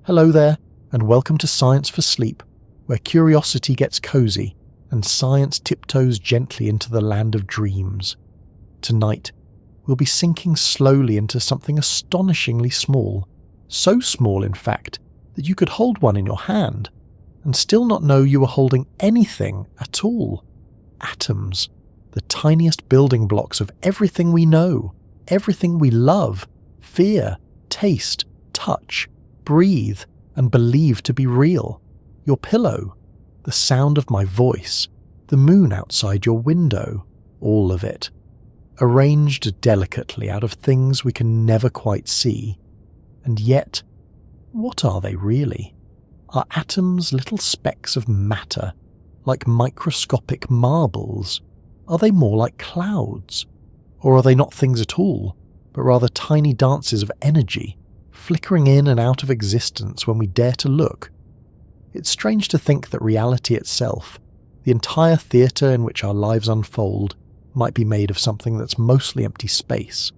Hello there, and welcome to Science for Sleep, where curiosity gets cozy and science tiptoes gently into the land of dreams. Tonight, we'll be sinking slowly into something astonishingly small, so small in fact that you could hold one in your hand and still not know you were holding anything at all. Atoms, the tiniest building blocks of everything we know, everything we love, fear, taste, touch, breathe, and believe to be real. Your pillow, the sound of my voice, the moon outside your window, all of it. Arranged delicately out of things we can never quite see. And yet, what are they really? Are atoms little specks of matter, like microscopic marbles? Are they more like clouds? Or are they not things at all, but rather tiny dances of energy, flickering in and out of existence when we dare to look? It's strange to think that reality itself, the entire theatre in which our lives unfold, might be made of something that's mostly empty space.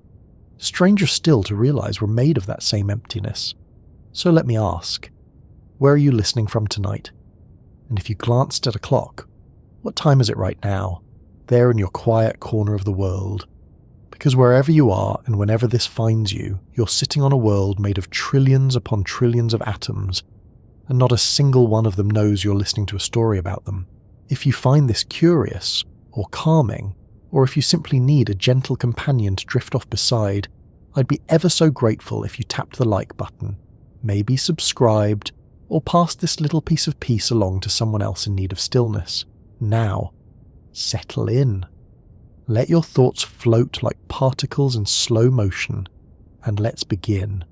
Stranger still to realise we're made of that same emptiness. So let me ask, where are you listening from tonight? And if you glanced at a clock, what time is it right now, there in your quiet corner of the world? Because wherever you are and whenever this finds you, you're sitting on a world made of trillions upon trillions of atoms, and not a single one of them knows you're listening to a story about them. If you find this curious, or calming, or if you simply need a gentle companion to drift off beside, I'd be ever so grateful if you tapped the like button, maybe subscribed, or passed this little piece of peace along to someone else in need of stillness. Now, settle in. Let your thoughts float like particles in slow motion, and let's begin.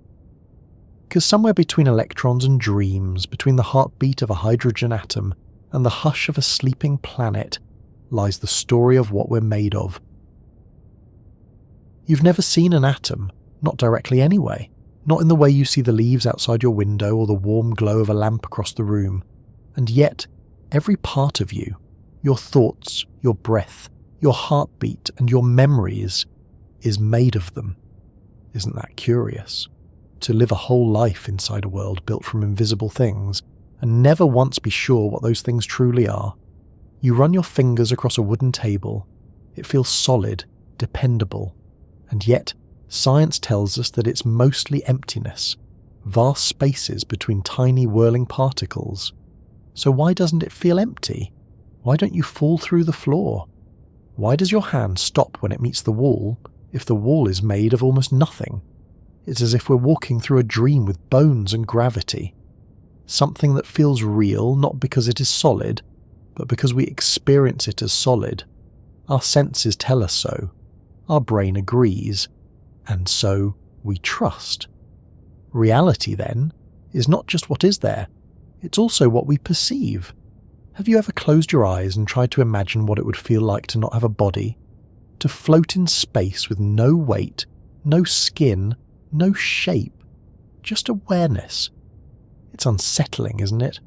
Because somewhere between electrons and dreams, between the heartbeat of a hydrogen atom and the hush of a sleeping planet, lies the story of what we're made of. You've never seen an atom, not directly anyway, not in the way you see the leaves outside your window or the warm glow of a lamp across the room, and yet every part of you, your thoughts, your breath, your heartbeat and your memories, is made of them. Isn't that curious? To live a whole life inside a world built from invisible things, and never once be sure what those things truly are. You run your fingers across a wooden table. It feels solid, dependable, and yet science tells us that it's mostly emptiness, vast spaces between tiny whirling particles. So why doesn't it feel empty? Why don't you fall through the floor? Why does your hand stop when it meets the wall if the wall is made of almost nothing? It's as if we're walking through a dream with bones and gravity. Something that feels real not because it is solid, but because we experience it as solid. Our senses tell us so. Our brain agrees. And so we trust. Reality, then, is not just what is there. It's also what we perceive. Have you ever closed your eyes and tried to imagine what it would feel like to not have a body? To float in space with no weight, no skin, no shape, just awareness. It's unsettling, isn't it?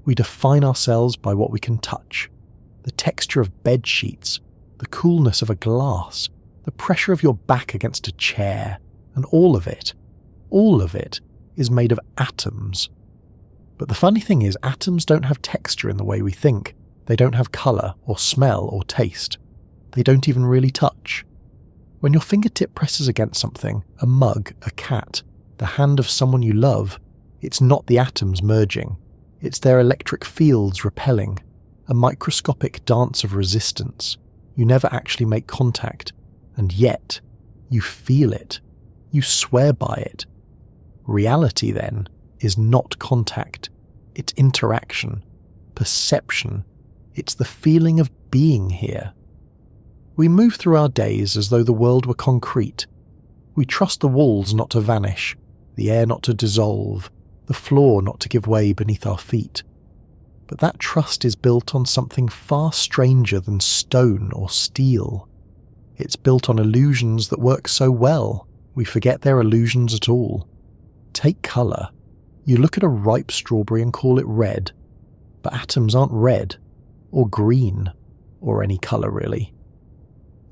We define ourselves by what we can touch. The texture of bed sheets, the coolness of a glass, the pressure of your back against a chair, and all of it is made of atoms. But the funny thing is, atoms don't have texture in the way we think. They don't have colour or smell or taste. They don't even really touch. When your fingertip presses against something, a mug, a cat, the hand of someone you love, it's not the atoms merging. It's their electric fields repelling, a microscopic dance of resistance. You never actually make contact, and yet you feel it. You swear by it. Reality, then, is not contact. It's interaction, perception. It's the feeling of being here. We move through our days as though the world were concrete. We trust the walls not to vanish, the air not to dissolve, the floor not to give way beneath our feet. But that trust is built on something far stranger than stone or steel. It's built on illusions that work so well, we forget they're illusions at all. Take colour. You look at a ripe strawberry and call it red, but atoms aren't red, or green, or any colour really.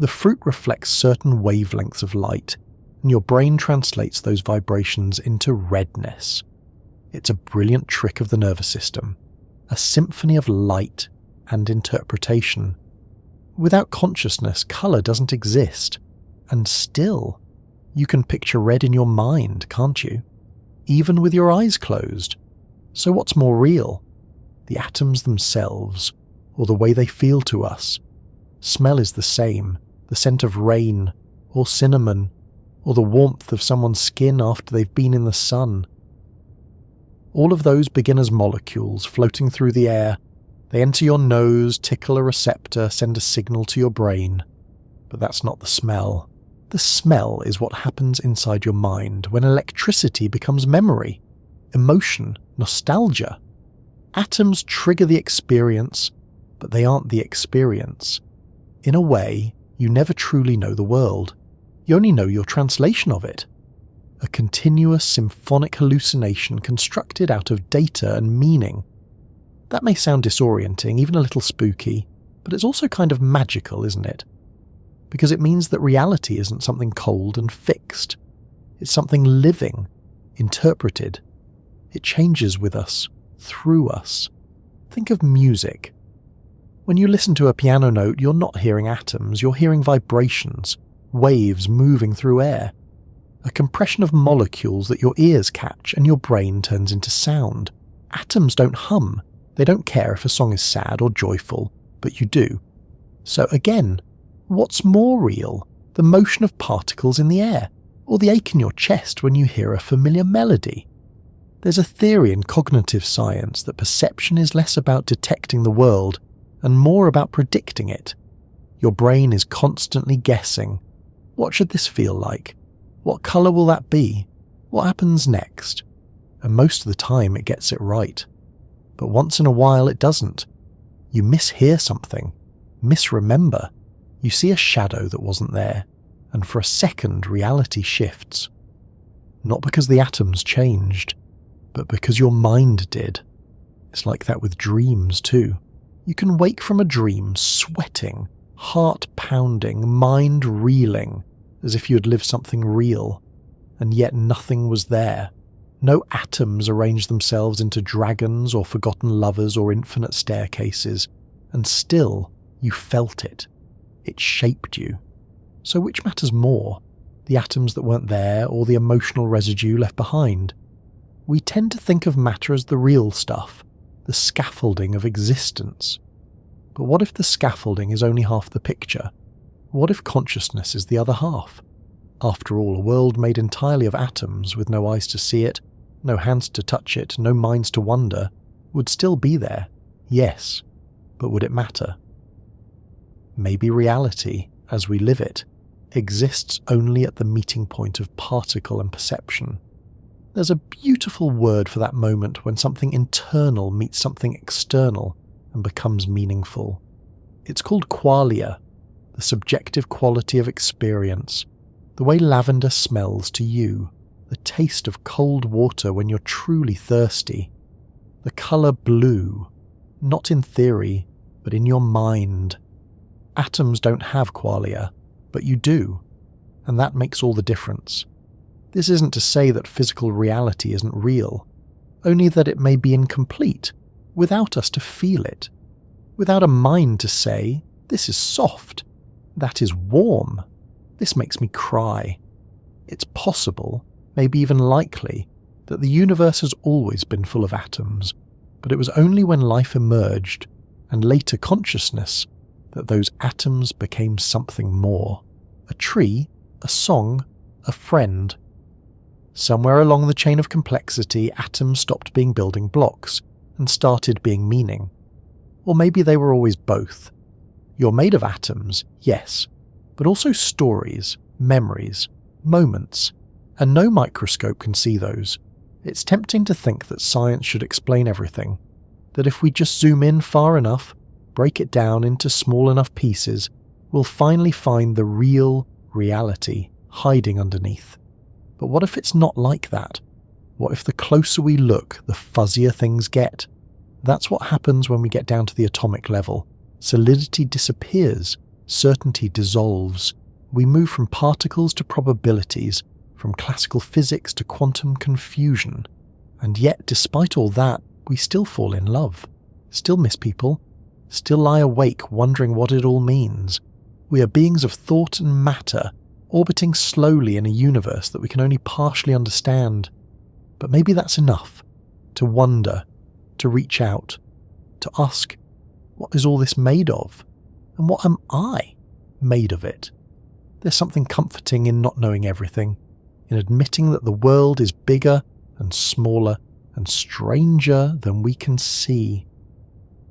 The fruit reflects certain wavelengths of light, and your brain translates those vibrations into redness. It's a brilliant trick of the nervous system, a symphony of light and interpretation. Without consciousness, colour doesn't exist. And still, you can picture red in your mind, can't you? Even with your eyes closed. So what's more real? The atoms themselves, or the way they feel to us? Smell is the same, the scent of rain, or cinnamon, or the warmth of someone's skin after they've been in the sun. All of those begin as molecules floating through the air. They enter your nose, tickle a receptor, send a signal to your brain. But that's not the smell. The smell is what happens inside your mind when electricity becomes memory, emotion, nostalgia. Atoms trigger the experience, but they aren't the experience. In a way, you never truly know the world. You only know your translation of it. A continuous symphonic hallucination constructed out of data and meaning. That may sound disorienting, even a little spooky, but it's also kind of magical, isn't it? Because it means that reality isn't something cold and fixed. It's something living, interpreted. It changes with us, through us. Think of music. When you listen to a piano note, you're not hearing atoms, you're hearing vibrations, waves moving through air. A compression of molecules that your ears catch and your brain turns into sound. Atoms don't hum. They don't care if a song is sad or joyful, but you do. So again, what's more real? The motion of particles in the air, or the ache in your chest when you hear a familiar melody? There's a theory in cognitive science that perception is less about detecting the world and more about predicting it. Your brain is constantly guessing. What should this feel like? What colour will that be? What happens next? And most of the time it gets it right. But once in a while it doesn't. You mishear something, misremember. You see a shadow that wasn't there, and for a second reality shifts. Not because the atoms changed, but because your mind did. It's like that with dreams too. You can wake from a dream sweating, heart pounding, mind reeling, as if you had lived something real, and yet nothing was there. No atoms arranged themselves into dragons or forgotten lovers or infinite staircases, and still you felt it. It shaped you. So which matters more, the atoms that weren't there or the emotional residue left behind? We tend to think of matter as the real stuff, the scaffolding of existence. But what if the scaffolding is only half the picture? What if consciousness is the other half? After all, a world made entirely of atoms with no eyes to see it, no hands to touch it, no minds to wonder, would still be there, yes, but would it matter? Maybe reality, as we live it, exists only at the meeting point of particle and perception. There's a beautiful word for that moment when something internal meets something external and becomes meaningful. It's called qualia, the subjective quality of experience, the way lavender smells to you, the taste of cold water when you're truly thirsty, the colour blue, not in theory, but in your mind. Atoms don't have qualia, but you do, and that makes all the difference. This isn't to say that physical reality isn't real, only that it may be incomplete, without us to feel it, without a mind to say, this is soft, that is warm, this makes me cry. It's possible, maybe even likely, that the universe has always been full of atoms, but it was only when life emerged, and later consciousness, that those atoms became something more. A tree, a song, a friend. Somewhere along the chain of complexity, atoms stopped being building blocks and started being meaning. Or maybe they were always both. You're made of atoms, yes, but also stories, memories, moments, and no microscope can see those. It's tempting to think that science should explain everything, that if we just zoom in far enough, break it down into small enough pieces, we'll finally find the real reality hiding underneath. But what if it's not like that? What if the closer we look, the fuzzier things get? That's what happens when we get down to the atomic level. Solidity disappears, certainty dissolves. We move from particles to probabilities, from classical physics to quantum confusion. And yet, despite all that, we still fall in love, still miss people, still lie awake wondering what it all means. We are beings of thought and matter, orbiting slowly in a universe that we can only partially understand. But maybe that's enough, to wonder, to reach out, to ask, what is all this made of? And what am I made of it? There's something comforting in not knowing everything, in admitting that the world is bigger and smaller and stranger than we can see.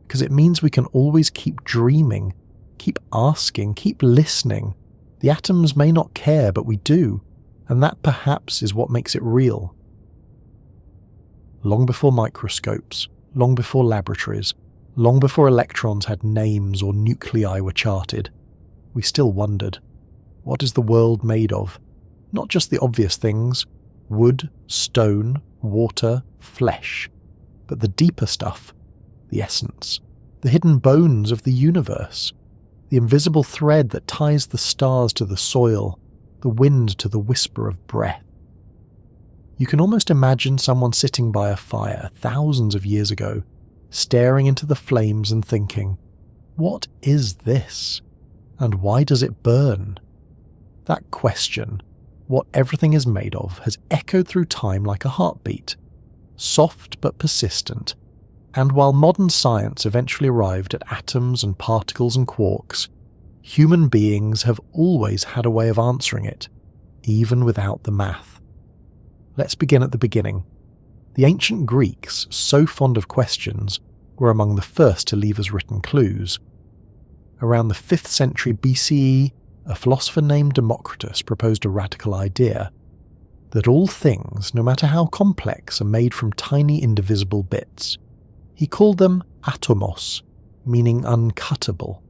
Because it means we can always keep dreaming, keep asking, keep listening. The atoms may not care, but we do, and that perhaps is what makes it real. Long before microscopes, long before laboratories, long before electrons had names or nuclei were charted, we still wondered, what is the world made of? Not just the obvious things, wood, stone, water, flesh, but the deeper stuff, the essence, the hidden bones of the universe, the invisible thread that ties the stars to the soil, the wind to the whisper of breath. You can almost imagine someone sitting by a fire thousands of years ago, staring into the flames and thinking, what is this? And why does it burn? That question, what everything is made of, has echoed through time like a heartbeat, soft but persistent, and while modern science eventually arrived at atoms and particles and quarks, human beings have always had a way of answering it, even without the math. Let's begin at the beginning. The ancient Greeks, so fond of questions, were among the first to leave us written clues. Around the 5th century BCE, a philosopher named Democritus proposed a radical idea, that all things, no matter how complex, are made from tiny indivisible bits. He called them atomos, meaning uncuttable.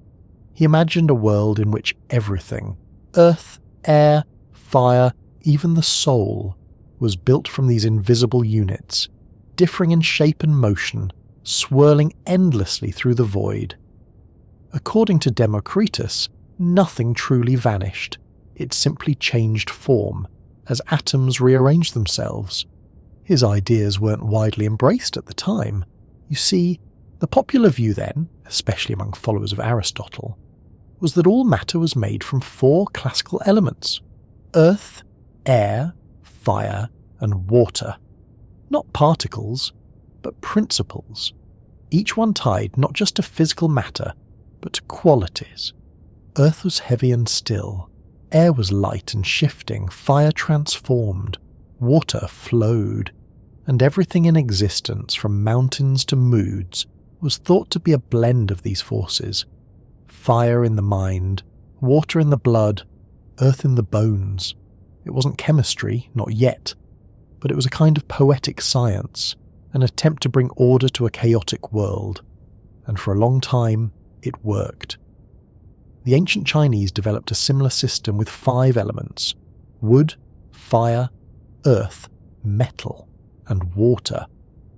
He imagined a world in which everything, earth, air, fire, even the soul, was built from these invisible units, differing in shape and motion, swirling endlessly through the void. According to Democritus, nothing truly vanished. It simply changed form, as atoms rearranged themselves. His ideas weren't widely embraced at the time. You see, the popular view then, especially among followers of Aristotle, was that all matter was made from 4 classical elements: earth, air, fire, and water. Not particles, but principles, each one tied not just to physical matter, but to qualities. Earth was heavy and still, air was light and shifting, fire transformed, water flowed, and everything in existence, from mountains to moods, was thought to be a blend of these forces. Fire in the mind, water in the blood, earth in the bones. It wasn't chemistry, not yet, but it was a kind of poetic science, an attempt to bring order to a chaotic world, and for a long time it worked. The ancient Chinese developed a similar system with 5 elements: wood, fire, earth, metal, and water,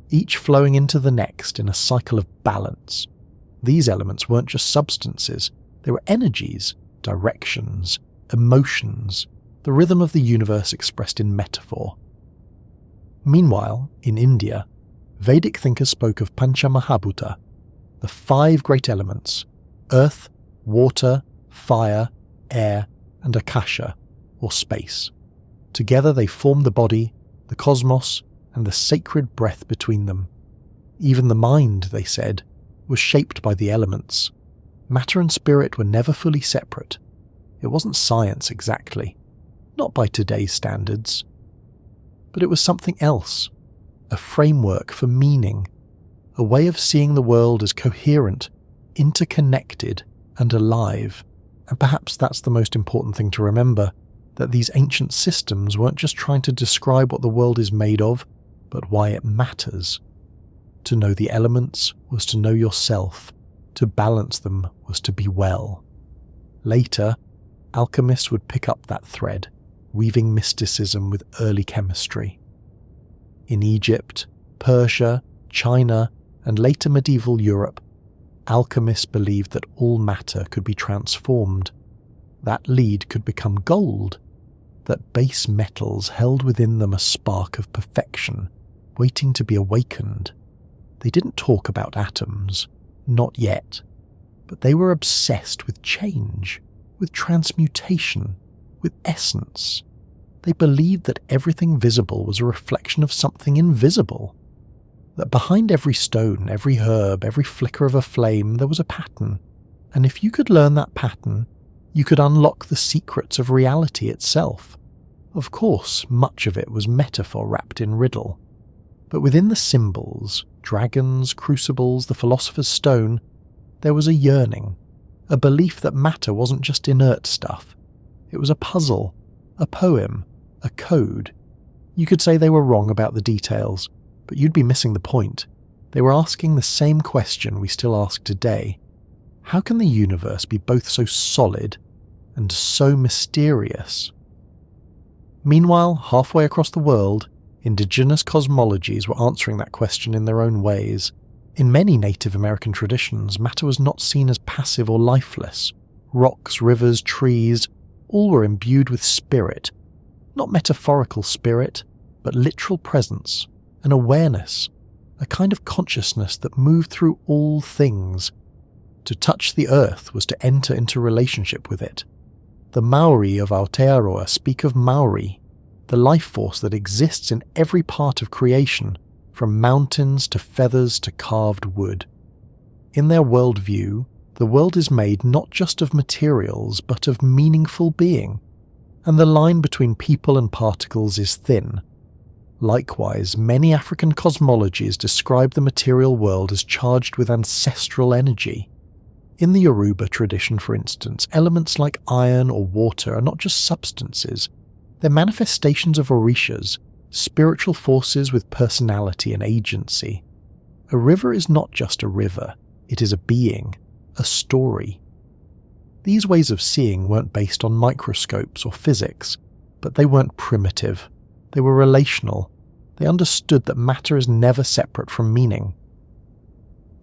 each flowing into the next in a cycle of balance. These elements weren't just substances, they were energies, directions, emotions, the rhythm of the universe expressed in metaphor. Meanwhile, in India, Vedic thinkers spoke of Panchamahabhuta, the 5 great elements: earth, water, fire, air, and akasha, or space. Together they formed the body, the cosmos, and the sacred breath between them. Even the mind, they said, was shaped by the elements. Matter and spirit were never fully separate. It wasn't science exactly, not by today's standards. But it was something else, a framework for meaning, a way of seeing the world as coherent, interconnected, and alive. And perhaps that's the most important thing to remember, that these ancient systems weren't just trying to describe what the world is made of, but why it matters. To know the elements was to know yourself, to balance them was to be well. Later, alchemists would pick up that thread, weaving mysticism with early chemistry. In Egypt, Persia, China, and later medieval Europe, alchemists believed that all matter could be transformed, that lead could become gold, that base metals held within them a spark of perfection, waiting to be awakened. They didn't talk about atoms, not yet, but they were obsessed with change, with transmutation, with essence. They believed that everything visible was a reflection of something invisible, that behind every stone, every herb, every flicker of a flame, there was a pattern, and if you could learn that pattern, you could unlock the secrets of reality itself. Of course, much of it was metaphor wrapped in riddle, but within the symbols, dragons, crucibles, the philosopher's stone, there was a yearning, a belief that matter wasn't just inert stuff. It was a puzzle, a poem, a code. You could say they were wrong about the details, but you'd be missing the point. They were asking the same question we still ask today. How can the universe be both so solid and so mysterious? Meanwhile, halfway across the world, indigenous cosmologies were answering that question in their own ways. In many Native American traditions, matter was not seen as passive or lifeless. Rocks, rivers, trees, all were imbued with spirit. Not metaphorical spirit, but literal presence, an awareness, a kind of consciousness that moved through all things. To touch the earth was to enter into relationship with it. The Maori of Aotearoa speak of Maori, the life force that exists in every part of creation, from mountains to feathers to carved wood. In their worldview, the world is made not just of materials, but of meaningful being, and the line between people and particles is thin. Likewise, many African cosmologies describe the material world as charged with ancestral energy. In the Yoruba tradition, for instance, elements like iron or water are not just substances, they're manifestations of orishas, spiritual forces with personality and agency. A river is not just a river, it is a being, a story. These ways of seeing weren't based on microscopes or physics, but they weren't primitive. They were relational. They understood that matter is never separate from meaning.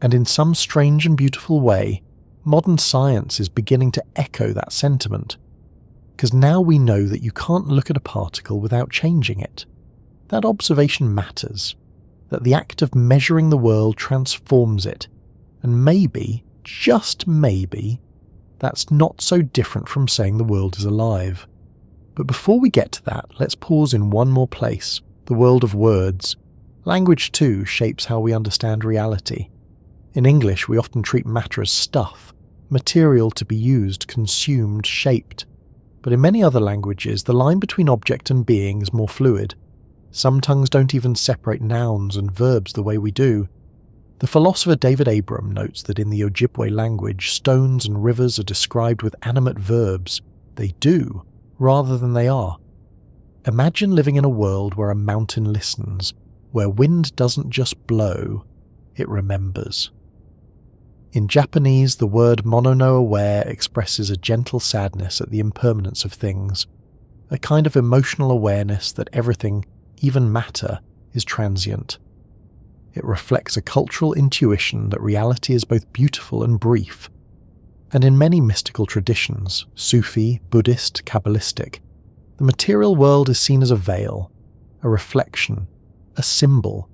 And in some strange and beautiful way, modern science is beginning to echo that sentiment. Because now we know that you can't look at a particle without changing it. That observation matters, that the act of measuring the world transforms it, and maybe, just maybe, that's not so different from saying the world is alive. But before we get to that, let's pause in one more place, the world of words. Language too shapes how we understand reality. In English, we often treat matter as stuff, material to be used, consumed, shaped. But in many other languages, the line between object and being is more fluid. Some tongues don't even separate nouns and verbs the way we do. The philosopher David Abram notes that in the Ojibwe language, stones and rivers are described with animate verbs. They do, rather than they are. Imagine living in a world where a mountain listens, where wind doesn't just blow, it remembers. In Japanese, the word mono no aware expresses a gentle sadness at the impermanence of things, a kind of emotional awareness that everything, even matter, is transient. It reflects a cultural intuition that reality is both beautiful and brief. And in many mystical traditions, Sufi, Buddhist, Kabbalistic, the material world is seen as a veil, a reflection, a symbol,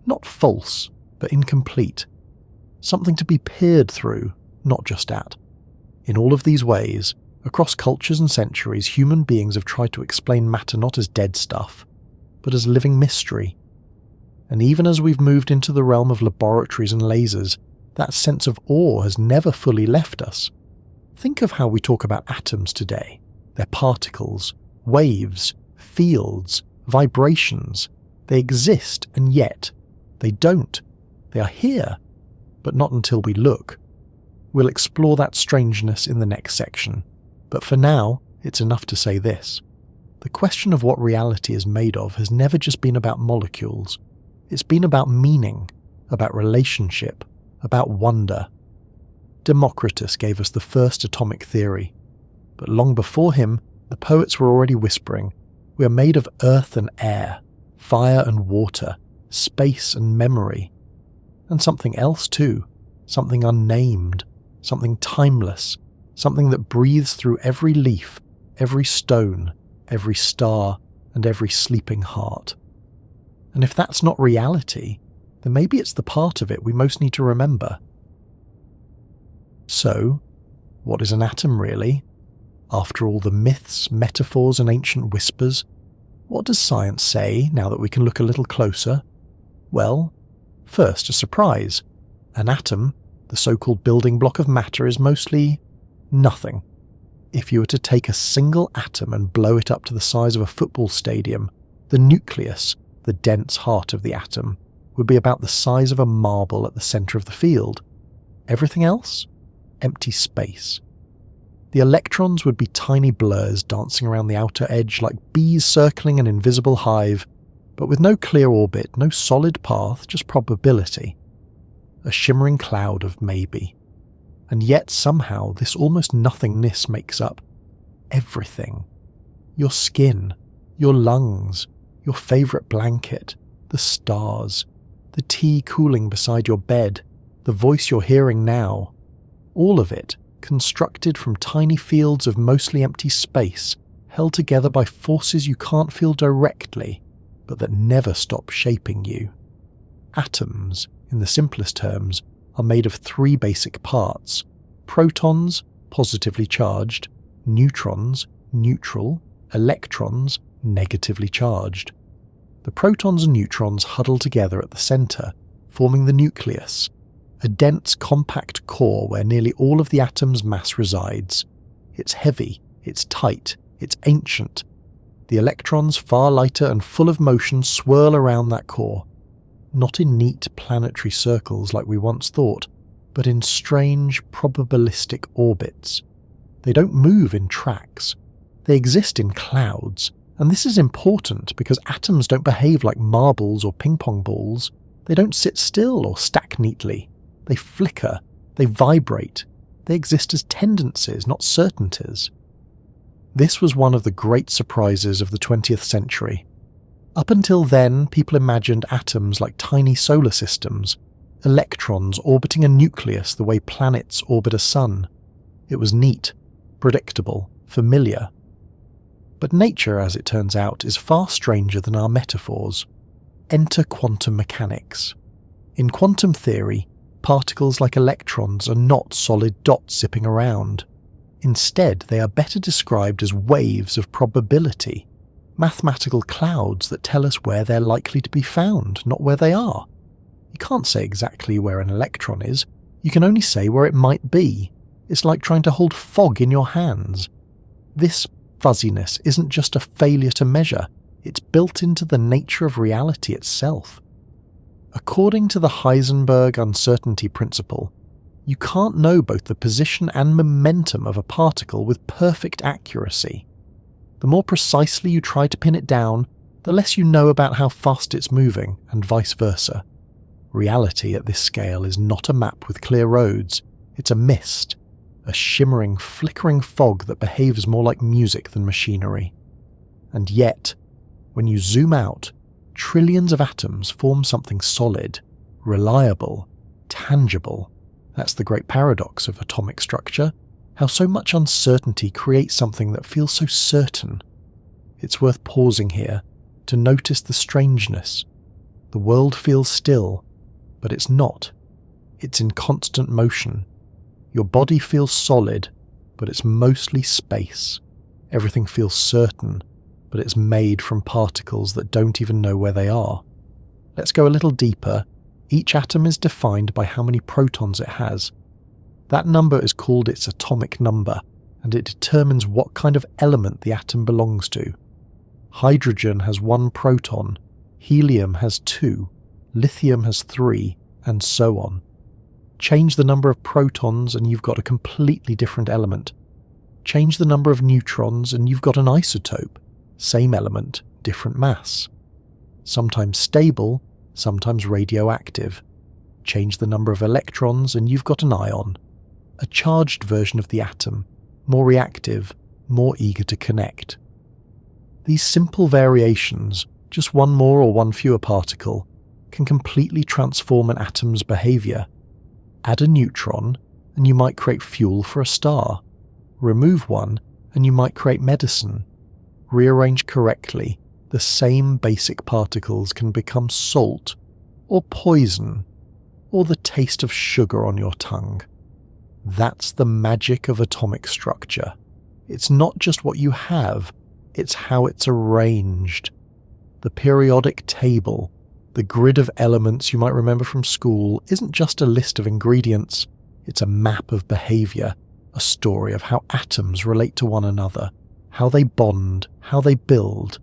not false, but incomplete, something to be peered through, not just at. In all of these ways, across cultures and centuries, human beings have tried to explain matter not as dead stuff, but as living mystery. And even as we've moved into the realm of laboratories and lasers, that sense of awe has never fully left us. Think of how we talk about atoms today. They're particles, waves, fields, vibrations. They exist, and yet they don't. They are here, but not until we look. We'll explore that strangeness in the next section, but for now, it's enough to say this. The question of what reality is made of has never just been about molecules. It's been about meaning, about relationship, about wonder. Democritus gave us the first atomic theory, but long before him, the poets were already whispering, we are made of earth and air, fire and water, space and memory. And something else too, something unnamed, something timeless, something that breathes through every leaf, every stone, every star, and every sleeping heart. And if that's not reality, then maybe it's the part of it we most need to remember. So, what is an atom really? After all the myths, metaphors, and ancient whispers, what does science say now that we can look a little closer? Well, first, a surprise. An atom, the so-called building block of matter, is mostly nothing. If you were to take a single atom and blow it up to the size of a football stadium, the nucleus, the dense heart of the atom, would be about the size of a marble at the centre of the field. Everything else? Empty space. The electrons would be tiny blurs dancing around the outer edge like bees circling an invisible hive, but with no clear orbit, no solid path, just probability. A shimmering cloud of maybe. And yet somehow this almost nothingness makes up everything. Your skin, your lungs, your favourite blanket, the stars, the tea cooling beside your bed, the voice you're hearing now. All of it constructed from tiny fields of mostly empty space, held together by forces you can't feel directly, but that never stop shaping you. Atoms, in the simplest terms, are made of three basic parts: protons, positively charged; neutrons, neutral; electrons, negatively charged. The protons and neutrons huddle together at the centre, forming the nucleus, a dense, compact core where nearly all of the atom's mass resides. It's heavy, it's tight, it's ancient. The electrons, far lighter and full of motion, swirl around that core, not in neat planetary circles like we once thought, but in strange, probabilistic orbits. They don't move in tracks. They exist in clouds, and this is important because atoms don't behave like marbles or ping-pong balls. They don't sit still or stack neatly. They flicker, they vibrate, they exist as tendencies, not certainties. This was one of the great surprises of the 20th century. Up until then, people imagined atoms like tiny solar systems, electrons orbiting a nucleus the way planets orbit a sun. It was neat, predictable, familiar. But nature, as it turns out, is far stranger than our metaphors. Enter quantum mechanics. In quantum theory, particles like electrons are not solid dots zipping around. Instead, they are better described as waves of probability, mathematical clouds that tell us where they're likely to be found, not where they are. You can't say exactly where an electron is, you can only say where it might be. It's like trying to hold fog in your hands. This fuzziness isn't just a failure to measure, it's built into the nature of reality itself. According to the Heisenberg uncertainty principle, you can't know both the position and momentum of a particle with perfect accuracy. The more precisely you try to pin it down, the less you know about how fast it's moving, and vice versa. Reality at this scale is not a map with clear roads, it's a mist, a shimmering, flickering fog that behaves more like music than machinery. And yet, when you zoom out, trillions of atoms form something solid, reliable, tangible. That's the great paradox of atomic structure, how so much uncertainty creates something that feels so certain. It's worth pausing here to notice the strangeness. The world feels still, but it's not. It's in constant motion. Your body feels solid, but it's mostly space. Everything feels certain, but it's made from particles that don't even know where they are. Let's go a little deeper. Each atom is defined by how many protons it has. That number is called its atomic number, and it determines what kind of element the atom belongs to. Hydrogen has 1 proton, helium has 2, lithium has 3, and so on. Change the number of protons and you've got a completely different element. Change the number of neutrons and you've got an isotope. Same element, different mass. Sometimes stable, sometimes radioactive. Change the number of electrons and you've got an ion. A charged version of the atom, more reactive, more eager to connect. These simple variations, just one more or one fewer particle, can completely transform an atom's behaviour. Add a neutron and you might create fuel for a star. Remove one and you might create medicine. Rearrange correctly the same basic particles can become salt, or poison, or the taste of sugar on your tongue. That's the magic of atomic structure. It's not just what you have, it's how it's arranged. The periodic table, the grid of elements you might remember from school, isn't just a list of ingredients, it's a map of behaviour, a story of how atoms relate to one another, how they bond, how they build.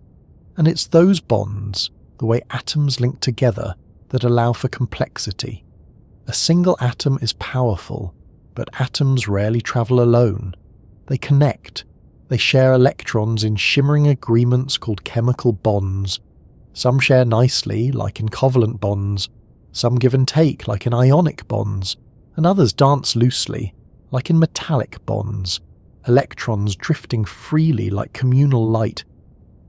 And it's those bonds, the way atoms link together, that allow for complexity. A single atom is powerful, but atoms rarely travel alone. They connect. They share electrons in shimmering agreements called chemical bonds. Some share nicely, like in covalent bonds. Some give and take, like in ionic bonds. And others dance loosely, like in metallic bonds. Electrons drifting freely like communal light.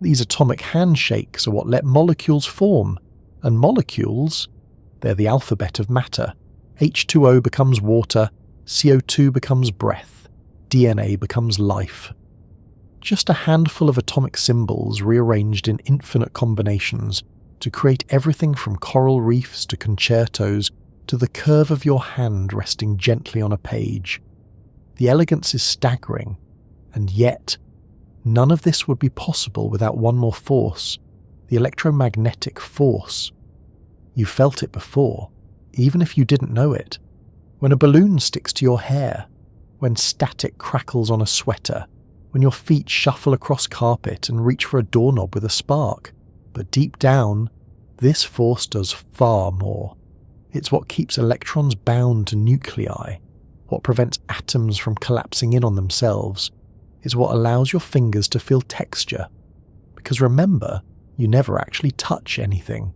These atomic handshakes are what let molecules form. And molecules, they're the alphabet of matter. H2O becomes water, CO2 becomes breath, DNA becomes life. Just a handful of atomic symbols rearranged in infinite combinations to create everything from coral reefs to concertos to the curve of your hand resting gently on a page. The elegance is staggering, and yet none of this would be possible without one more force, the electromagnetic force. You felt it before, even if you didn't know it. When a balloon sticks to your hair, when static crackles on a sweater, when your feet shuffle across carpet and reach for a doorknob with a spark. But deep down, this force does far more. It's what keeps electrons bound to nuclei, what prevents atoms from collapsing in on themselves. It's what allows your fingers to feel texture. Because remember, you never actually touch anything.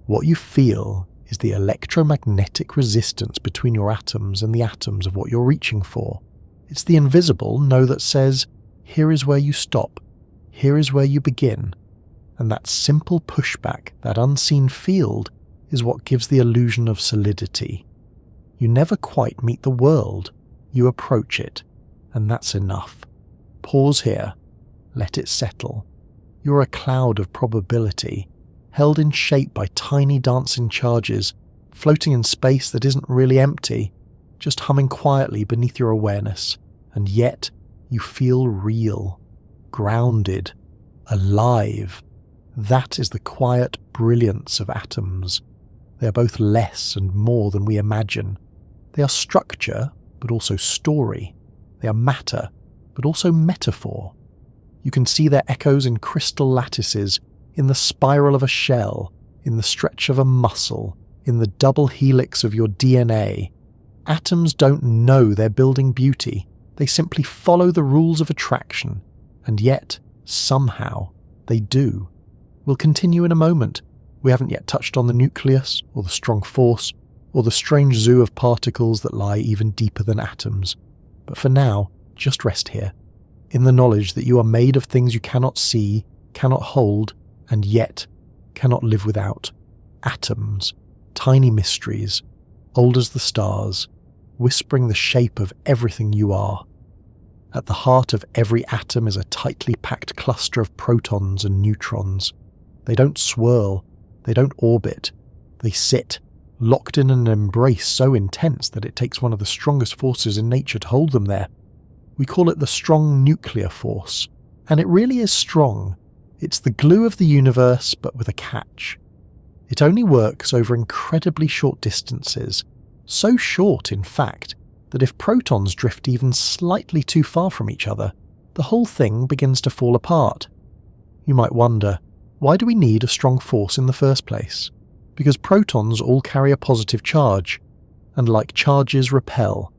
What you feel is the electromagnetic resistance between your atoms and the atoms of what you're reaching for. It's the invisible no that says, here is where you stop, here is where you begin. And that simple pushback, that unseen field, is what gives the illusion of solidity. You never quite meet the world, you approach it, and that's enough. Pause here, let it settle. You're a cloud of probability, held in shape by tiny dancing charges, floating in space that isn't really empty, just humming quietly beneath your awareness, and yet you feel real, grounded, alive. That is the quiet brilliance of atoms. They are both less and more than we imagine. They are structure, but also story. They are matter, but also metaphor. You can see their echoes in crystal lattices, in the spiral of a shell, in the stretch of a muscle, in the double helix of your DNA. Atoms don't know they're building beauty. They simply follow the rules of attraction. And yet, somehow, they do. We'll continue in a moment. We haven't yet touched on the nucleus, or the strong force, or the strange zoo of particles that lie even deeper than atoms. But for now, just rest here, in the knowledge that you are made of things you cannot see, cannot hold, and yet cannot live without. Atoms, tiny mysteries, old as the stars, whispering the shape of everything you are. At the heart of every atom is a tightly packed cluster of protons and neutrons. They don't swirl, they don't orbit, they sit, locked in an embrace so intense that it takes one of the strongest forces in nature to hold them there. We call it the strong nuclear force, and it really is strong. It's the glue of the universe, but with a catch. It only works over incredibly short distances, so short, in fact, that if protons drift even slightly too far from each other, the whole thing begins to fall apart. You might wonder, why do we need a strong force in the first place? Because protons all carry a positive charge, and like charges repel.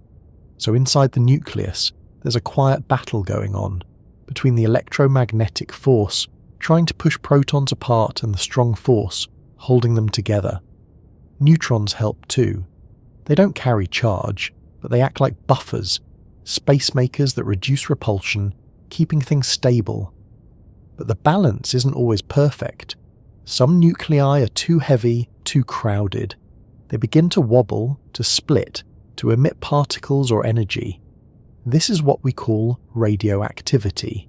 So inside the nucleus, there's a quiet battle going on between the electromagnetic force trying to push protons apart and the strong force holding them together. Neutrons help too. They don't carry charge, but they act like buffers, space makers that reduce repulsion, keeping things stable. But the balance isn't always perfect. Some nuclei are too heavy, too crowded. They begin to wobble, to split, to emit particles or energy. This is what we call radioactivity.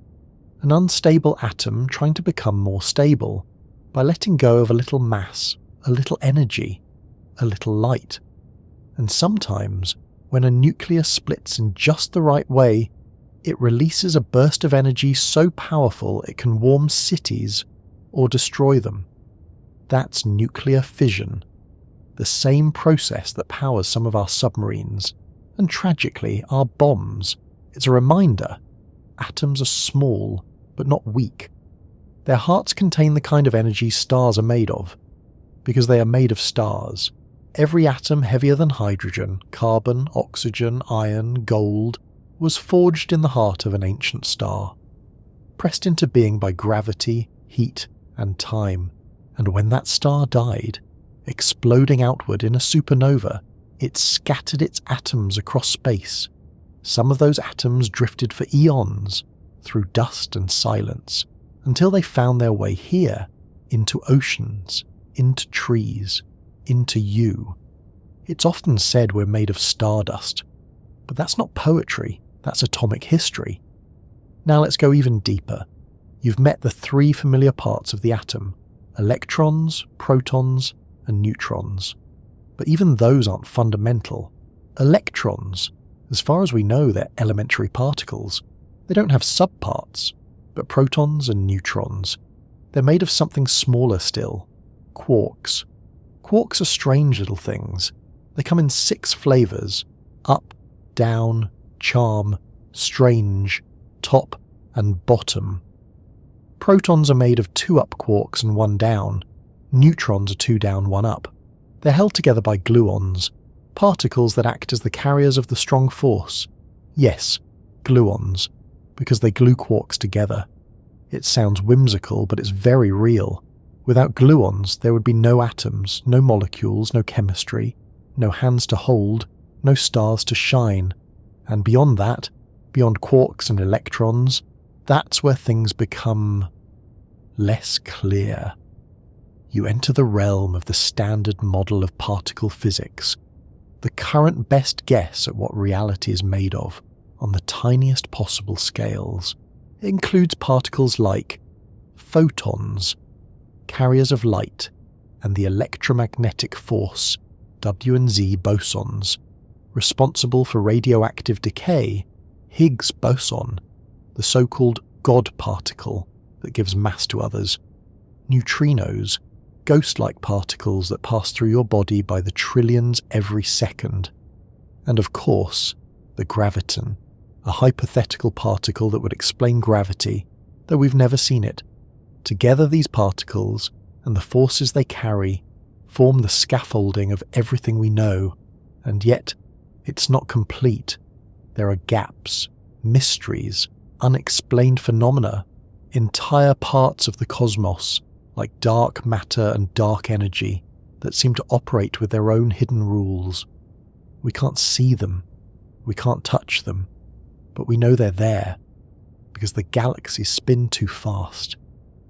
An unstable atom trying to become more stable by letting go of a little mass, a little energy, a little light. And sometimes, when a nucleus splits in just the right way, it releases a burst of energy so powerful it can warm cities or destroy them. That's nuclear fission, the same process that powers some of our submarines, and tragically our bombs. It's a reminder, atoms are small, but not weak. Their hearts contain the kind of energy stars are made of, because they are made of stars. Every atom heavier than hydrogen, carbon, oxygen, iron, gold, was forged in the heart of an ancient star, pressed into being by gravity, heat, and time. And when that star died, exploding outward in a supernova, it scattered its atoms across space. Some of those atoms drifted for eons through dust and silence until they found their way here, into oceans, into trees, into you. It's often said we're made of stardust, but that's not poetry, that's atomic history. Now let's go even deeper. You've met the three familiar parts of the atom: electrons, protons, and neutrons. But even those aren't fundamental. Electrons, as far as we know, they're elementary particles. They don't have subparts, but protons and neutrons, they're made of something smaller still: quarks. Quarks are strange little things. They come in 6 flavors: up, down, charm, strange, top, and bottom. Protons are made of 2 up quarks and 1 down. Neutrons are 2 down, 1 up. They're held together by gluons, particles that act as the carriers of the strong force. Yes, gluons, because they glue quarks together. It sounds whimsical, but it's very real. Without gluons, there would be no atoms, no molecules, no chemistry, no hands to hold, no stars to shine. And beyond that, beyond quarks and electrons, that's where things become less clear. You enter the realm of the standard model of particle physics, the current best guess at what reality is made of on the tiniest possible scales. It includes particles like photons, carriers of light, and the electromagnetic force, W and Z bosons, responsible for radioactive decay, Higgs boson, the so-called God particle that gives mass to others, neutrinos, ghost-like particles that pass through your body by the trillions every second, and of course, the graviton, a hypothetical particle that would explain gravity, though we've never seen it. Together these particles, and the forces they carry, form the scaffolding of everything we know, and yet it's not complete. There are gaps, mysteries, unexplained phenomena, entire parts of the cosmos, like dark matter and dark energy, that seem to operate with their own hidden rules. We can't see them, we can't touch them, but we know they're there, because the galaxies spin too fast,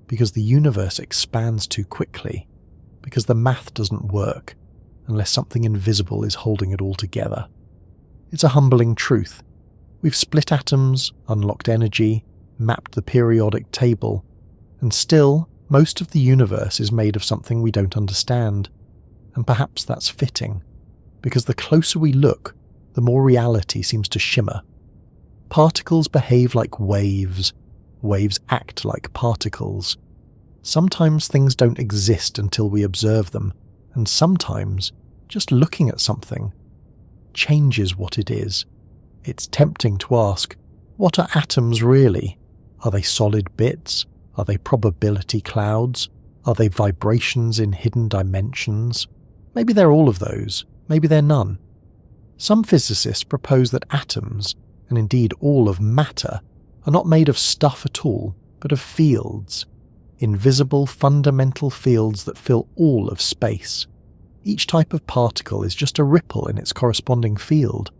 because the universe expands too quickly, because the math doesn't work unless something invisible is holding it all together. It's a humbling truth. We've split atoms, unlocked energy, mapped the periodic table, and still, most of the universe is made of something we don't understand. And perhaps that's fitting, because the closer we look, the more reality seems to shimmer. Particles behave like waves. Waves act like particles. Sometimes things don't exist until we observe them, and sometimes just looking at something changes what it is. It's tempting to ask, what are atoms really? Are they solid bits? Are they probability clouds? Are they vibrations in hidden dimensions? Maybe they're all of those, maybe they're none. Some physicists propose that atoms, and indeed all of matter, are not made of stuff at all, but of fields, invisible fundamental fields that fill all of space. Each type of particle is just a ripple in its corresponding field.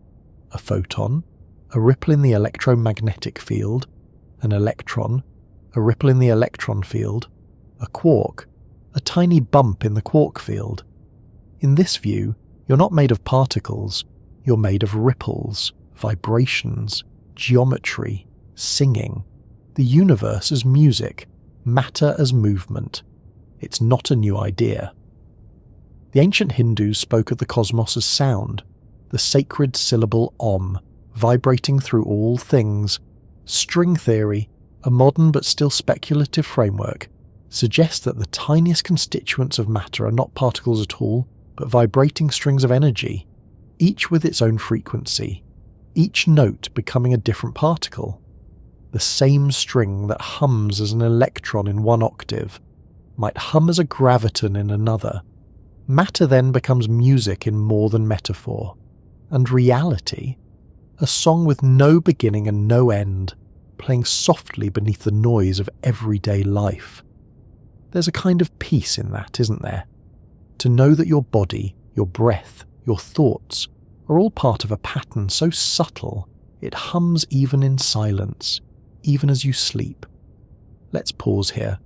A photon, a ripple in the electromagnetic field, an electron, a ripple in the electron field, a quark, a tiny bump in the quark field. In this view, you're not made of particles, you're made of ripples, vibrations, geometry, singing. The universe as music, matter as movement. It's not a new idea. The ancient Hindus spoke of the cosmos as sound, the sacred syllable Om, vibrating through all things. String theory, a modern but still speculative framework, suggests that the tiniest constituents of matter are not particles at all, but vibrating strings of energy, each with its own frequency, each note becoming a different particle. The same string that hums as an electron in one octave might hum as a graviton in another. Matter then becomes music in more than metaphor, and reality, a song with no beginning and no end, playing softly beneath the noise of everyday life. There's a kind of peace in that, isn't there? To know that your body, your breath, your thoughts are all part of a pattern so subtle it hums even in silence, even as you sleep. Let's pause here.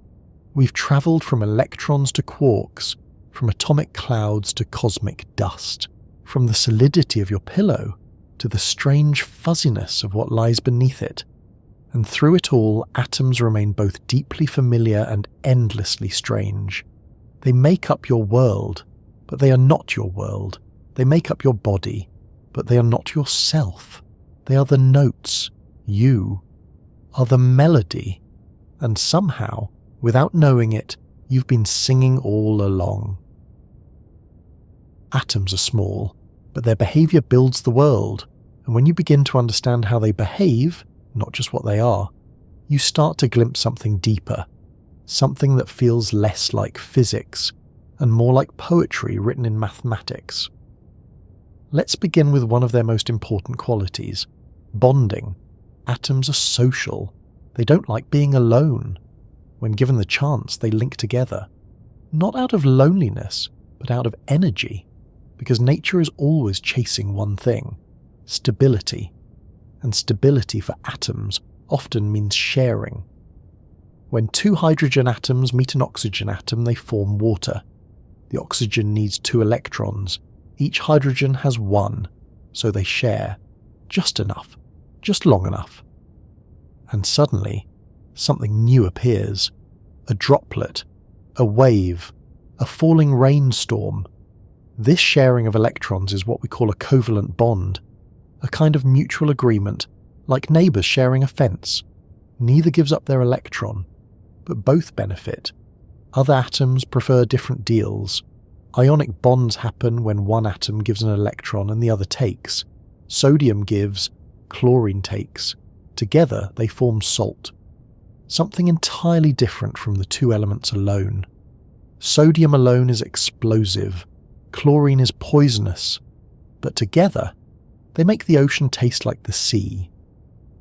We've travelled from electrons to quarks, from atomic clouds to cosmic dust, from the solidity of your pillow to the strange fuzziness of what lies beneath it. And through it all, atoms remain both deeply familiar and endlessly strange. They make up your world, but they are not your world. They make up your body, but they are not yourself. They are the notes. You are the melody. And somehow, without knowing it, you've been singing all along. Atoms are small, but their behaviour builds the world. And when you begin to understand how they behave, not just what they are, you start to glimpse something deeper, something that feels less like physics and more like poetry written in mathematics. Let's begin with one of their most important qualities, bonding. Atoms are social. They don't like being alone. When given the chance, they link together. Not out of loneliness, but out of energy, because nature is always chasing one thing, stability. And stability for atoms often means sharing. When two hydrogen atoms meet an oxygen atom, they form water. The oxygen needs 2 electrons. Each hydrogen has 1, so they share. Just enough. Just long enough. And suddenly, something new appears. A droplet. A wave. A falling rainstorm. This sharing of electrons is what we call a covalent bond. A kind of mutual agreement, like neighbours sharing a fence. Neither gives up their electron, but both benefit. Other atoms prefer different deals. Ionic bonds happen when one atom gives an electron and the other takes. Sodium gives, chlorine takes. Together they form salt. Something entirely different from the 2 elements alone. Sodium alone is explosive. Chlorine is poisonous. But together, they make the ocean taste like the sea.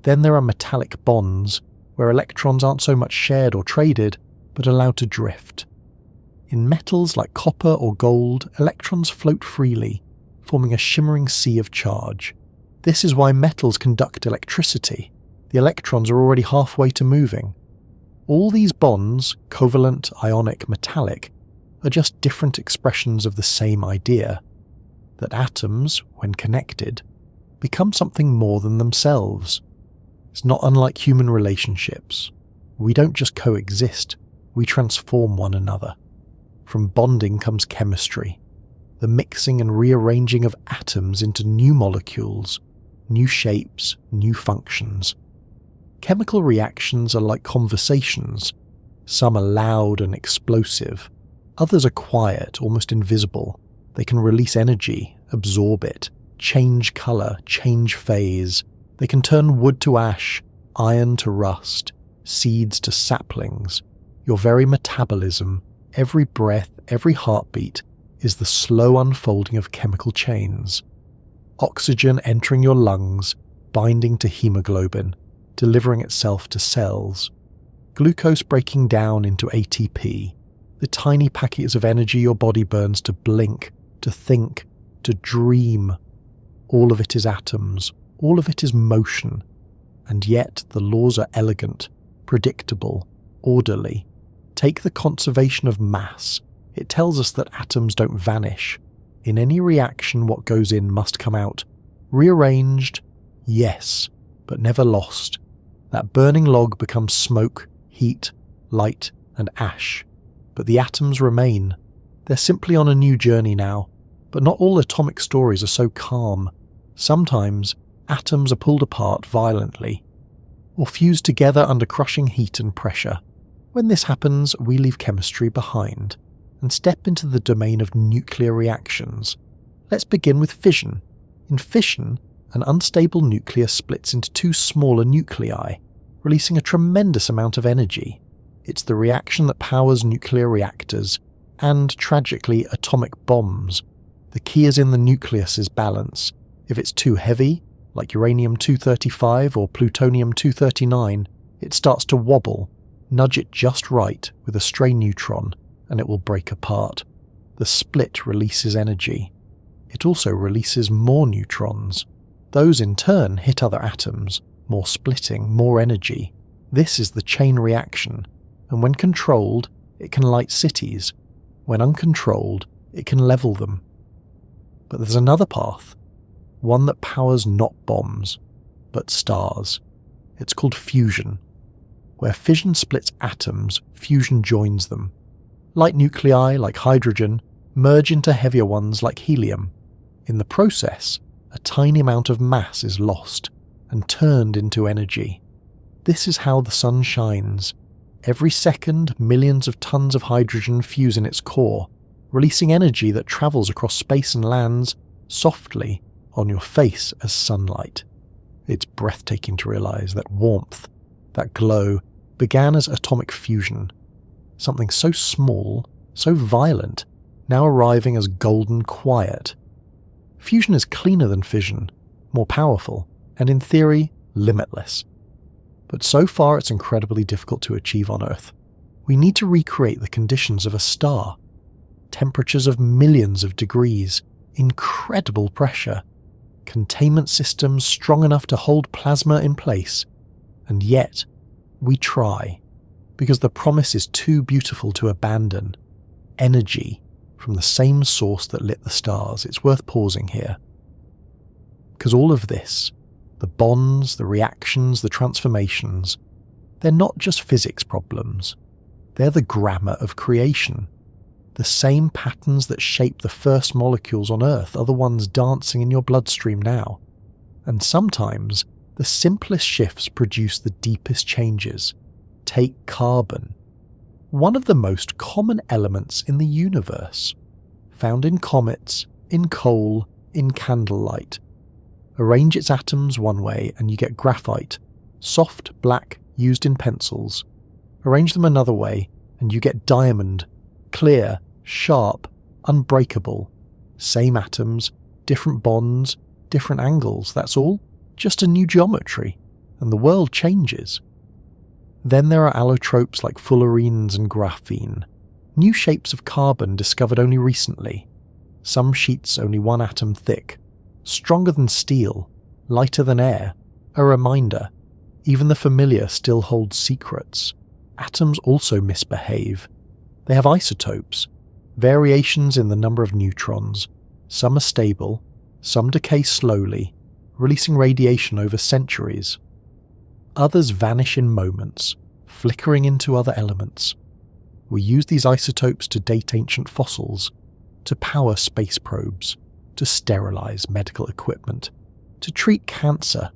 Then there are metallic bonds, where electrons aren't so much shared or traded, but allowed to drift. In metals like copper or gold, electrons float freely, forming a shimmering sea of charge. This is why metals conduct electricity. The electrons are already halfway to moving. All these bonds, covalent, ionic, metallic, are just different expressions of the same idea, that atoms, when connected, become something more than themselves. It's not unlike human relationships. We don't just coexist, we transform one another. From bonding comes chemistry, the mixing and rearranging of atoms into new molecules, new shapes, new functions. Chemical reactions are like conversations. Some are loud and explosive. Others are quiet, almost invisible. They can release energy, absorb it, change colour, change phase. They can turn wood to ash, iron to rust, seeds to saplings. Your very metabolism, every breath, every heartbeat, is the slow unfolding of chemical chains. Oxygen entering your lungs, binding to hemoglobin, delivering itself to cells. Glucose breaking down into ATP, the tiny packets of energy your body burns to blink, to think, to dream. All of it is atoms, all of it is motion, and yet the laws are elegant, predictable, orderly. Take the conservation of mass. It tells us that atoms don't vanish. In any reaction, what goes in must come out. Rearranged, yes, but never lost. That burning log becomes smoke, heat, light, and ash. But the atoms remain. They're simply on a new journey now. But not all atomic stories are so calm. Sometimes, atoms are pulled apart violently, or fused together under crushing heat and pressure. When this happens, we leave chemistry behind and step into the domain of nuclear reactions. Let's begin with fission. In fission, an unstable nucleus splits into two smaller nuclei, releasing a tremendous amount of energy. It's the reaction that powers nuclear reactors and, tragically, atomic bombs. The key is in the nucleus's balance. If it's too heavy, like uranium-235 or plutonium-239, it starts to wobble. Nudge it just right with a stray neutron, and it will break apart. The split releases energy. It also releases more neutrons. Those in turn hit other atoms, more splitting, more energy. This is the chain reaction, and when controlled, it can light cities. When uncontrolled, it can level them. But there's another path, one that powers not bombs, but stars. It's called fusion. Where fission splits atoms, fusion joins them. Light nuclei, like hydrogen, merge into heavier ones like helium. In the process, a tiny amount of mass is lost and turned into energy. This is how the sun shines. Every second, millions of tons of hydrogen fuse in its core, releasing energy that travels across space and lands softly on your face as sunlight. It's breathtaking to realize that warmth, that glow, began as atomic fusion. Something so small, so violent, now arriving as golden quiet. Fusion is cleaner than fission, more powerful, and in theory, limitless. But so far it's incredibly difficult to achieve on Earth. We need to recreate the conditions of a star. Temperatures of millions of degrees, incredible pressure, containment systems strong enough to hold plasma in place. And yet, we try, because the promise is too beautiful to abandon. Energy from the same source that lit the stars. It's worth pausing here. Because all of this, the bonds, the reactions, the transformations, they're not just physics problems. They're the grammar of creation. The same patterns that shape the first molecules on Earth are the ones dancing in your bloodstream now. And sometimes, the simplest shifts produce the deepest changes. Take carbon. One of the most common elements in the universe. Found in comets, in coal, in candlelight. Arrange its atoms one way and you get graphite, soft, black, used in pencils. Arrange them another way and you get diamond, clear, sharp, unbreakable. Same atoms, different bonds, different angles, that's all. Just a new geometry, and the world changes. Then there are allotropes like fullerenes and graphene, new shapes of carbon discovered only recently. Some sheets only one atom thick, stronger than steel, lighter than air. A reminder, even the familiar still holds secrets. Atoms also misbehave. They have isotopes, variations in the number of neutrons. Some are stable, some decay slowly, releasing radiation over centuries. Others vanish in moments, flickering into other elements. We use these isotopes to date ancient fossils, to power space probes, to sterilize medical equipment, to treat cancer,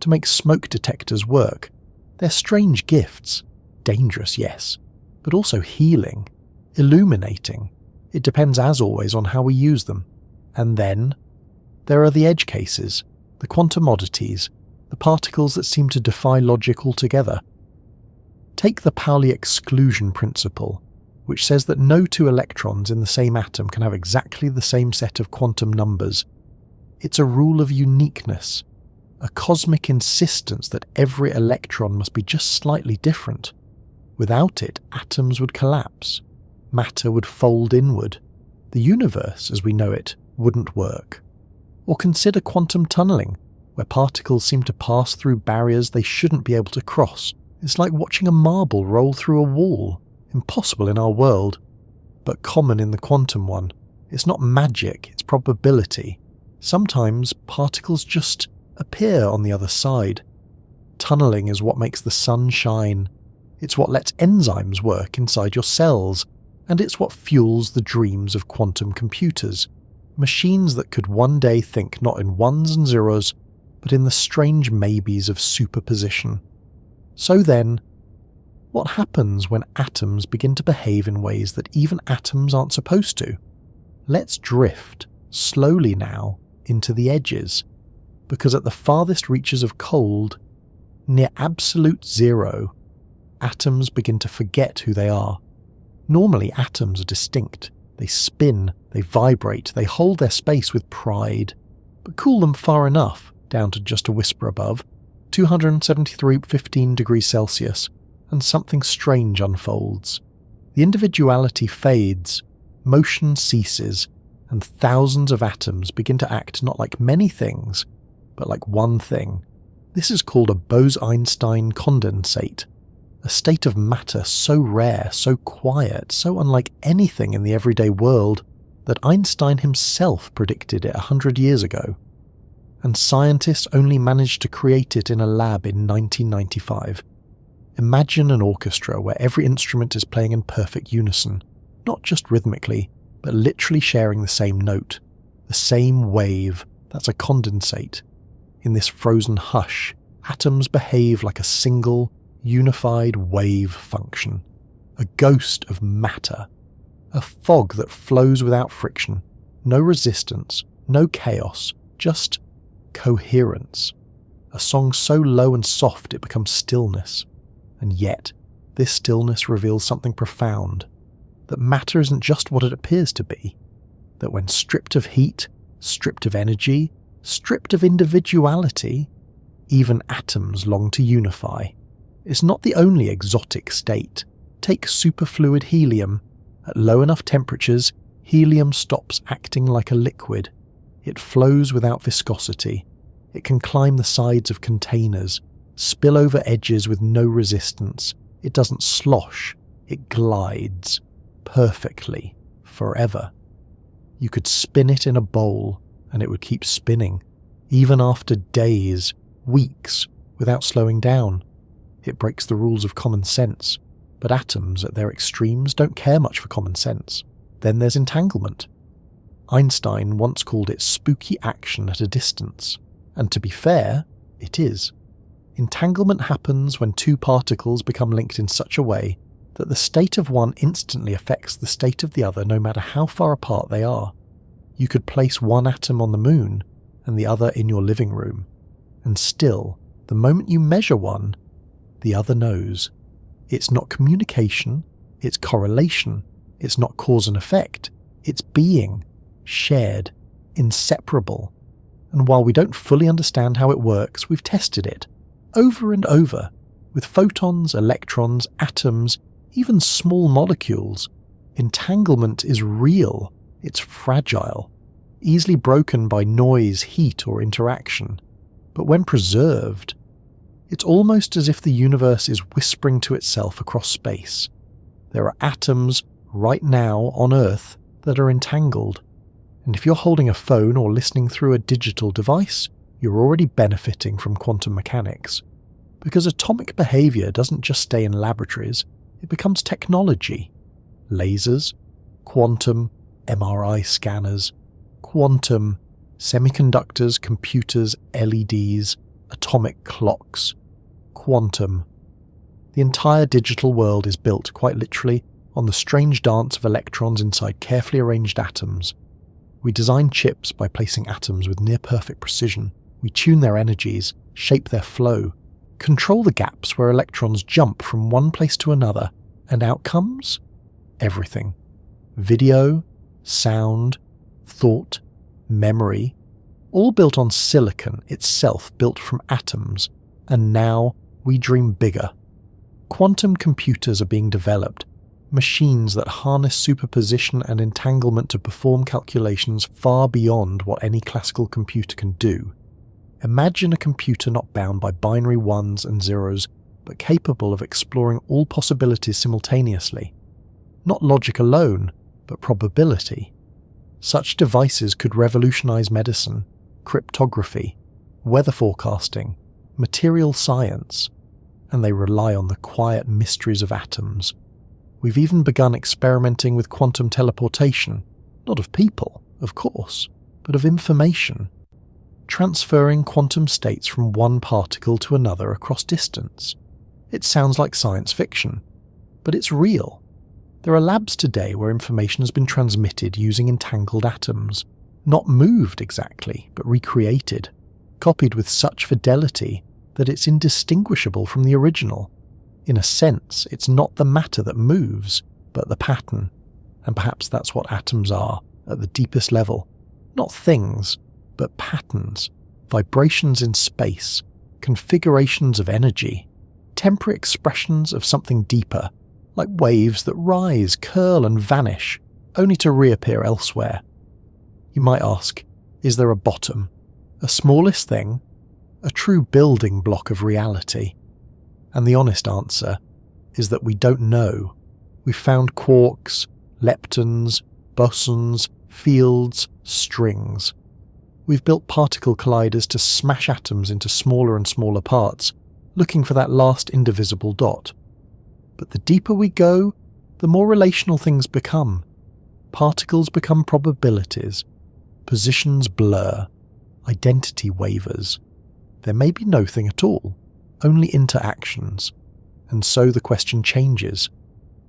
to make smoke detectors work. They're strange gifts, dangerous, yes, but also healing, illuminating. It depends, as always, on how we use them. And then, there are the edge cases, the quantum oddities, the particles that seem to defy logic altogether. Take the Pauli exclusion principle, which says that no two electrons in the same atom can have exactly the same set of quantum numbers. It's a rule of uniqueness, a cosmic insistence that every electron must be just slightly different. Without it, atoms would collapse. Matter would fold inward. The universe, as we know it, wouldn't work. Or consider quantum tunneling, where particles seem to pass through barriers they shouldn't be able to cross. It's like watching a marble roll through a wall. Impossible in our world, but common in the quantum one. It's not magic, it's probability. Sometimes particles just appear on the other side. Tunneling is what makes the sun shine. It's what lets enzymes work inside your cells, and it's what fuels the dreams of quantum computers, machines that could one day think not in ones and zeros, but in the strange maybes of superposition. So then, what happens when atoms begin to behave in ways that even atoms aren't supposed to? Let's drift, slowly now, into the edges, because at the farthest reaches of cold, near absolute zero, atoms begin to forget who they are. Normally atoms are distinct. They spin, they vibrate, they hold their space with pride. But cool them far enough, down to just a whisper above, 273.15 degrees Celsius, and something strange unfolds. The individuality fades, motion ceases, and thousands of atoms begin to act not like many things, but like one thing. This is called a Bose-Einstein condensate, a state of matter so rare, so quiet, so unlike anything in the everyday world that Einstein himself predicted it 100 years ago. And scientists only managed to create it in a lab in 1995. Imagine an orchestra where every instrument is playing in perfect unison, not just rhythmically, but literally sharing the same note, the same wave. That's a condensate. In this frozen hush, atoms behave like a single, unified wave function, a ghost of matter, a fog that flows without friction, no resistance, no chaos, just coherence. A song so low and soft it becomes stillness. And yet, this stillness reveals something profound, that matter isn't just what it appears to be, that when stripped of heat, stripped of energy, stripped of individuality, even atoms long to unify. It's not the only exotic state. Take superfluid helium. At low enough temperatures, helium stops acting like a liquid. It flows without viscosity. It can climb the sides of containers, spill over edges with no resistance. It doesn't slosh. It glides. Perfectly. Forever. You could spin it in a bowl, and it would keep spinning, even after days, weeks, without slowing down. It breaks the rules of common sense, but atoms at their extremes don't care much for common sense. Then there's entanglement. Einstein once called it spooky action at a distance, and to be fair, it is. Entanglement happens when two particles become linked in such a way that the state of one instantly affects the state of the other no matter how far apart they are. You could place one atom on the moon and the other in your living room, and still, the moment you measure one, the other knows. It's not communication, it's correlation, it's not cause and effect, it's being, shared, inseparable. And while we don't fully understand how it works, we've tested it, over and over, with photons, electrons, atoms, even small molecules. Entanglement is real, it's fragile, easily broken by noise, heat, or interaction. But when preserved, it's almost as if the universe is whispering to itself across space. There are atoms right now on Earth that are entangled. And if you're holding a phone or listening through a digital device, you're already benefiting from quantum mechanics. Because atomic behavior doesn't just stay in laboratories, it becomes technology. Lasers, quantum, MRI scanners, quantum, semiconductors, computers, LEDs, atomic clocks, quantum. The entire digital world is built, quite literally, on the strange dance of electrons inside carefully arranged atoms. We design chips by placing atoms with near-perfect precision. We tune their energies, shape their flow, control the gaps where electrons jump from one place to another, and out comes everything. Video, sound, thought, memory, all built on silicon itself built from atoms, and now we dream bigger. Quantum computers are being developed, machines that harness superposition and entanglement to perform calculations far beyond what any classical computer can do. Imagine a computer not bound by binary ones and zeros, but capable of exploring all possibilities simultaneously. Not logic alone, but probability. Such devices could revolutionize medicine, cryptography, weather forecasting, material science, and they rely on the quiet mysteries of atoms. We've even begun experimenting with quantum teleportation, not of people, of course, but of information, transferring quantum states from one particle to another across distance. It sounds like science fiction, but it's real. There are labs today where information has been transmitted using entangled atoms, not moved exactly, but recreated, copied with such fidelity that it's indistinguishable from the original. In a sense, it's not the matter that moves, but the pattern, and perhaps that's what atoms are at the deepest level. Not things, but patterns, vibrations in space, configurations of energy, temporary expressions of something deeper, like waves that rise, curl and vanish, only to reappear elsewhere. You might ask, is there a bottom, a smallest thing, a true building block of reality? And the honest answer is that we don't know. We've found quarks, leptons, bosons, fields, strings. We've built particle colliders to smash atoms into smaller and smaller parts, looking for that last indivisible dot. But the deeper we go, the more relational things become. Particles become probabilities, positions blur, identity wavers. There may be no thing at all, only interactions. And so the question changes.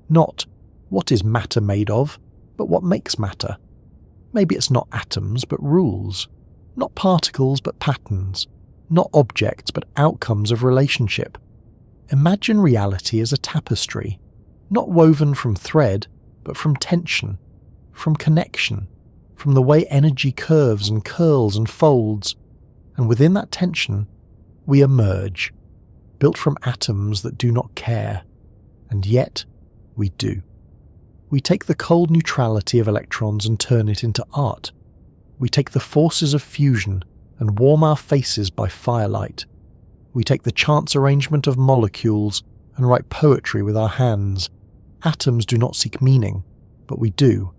Not, what is matter made of, but what makes matter? Maybe it's not atoms, but rules. Not particles, but patterns. Not objects, but outcomes of relationship. Imagine reality as a tapestry, not woven from thread, but from tension, from connection, from the way energy curves and curls and folds. And within that tension, we emerge, built from atoms that do not care, and yet we do. We take the cold neutrality of electrons and turn it into art. We take the forces of fusion and warm our faces by firelight. We take the chance arrangement of molecules and write poetry with our hands. Atoms do not seek meaning, but we do,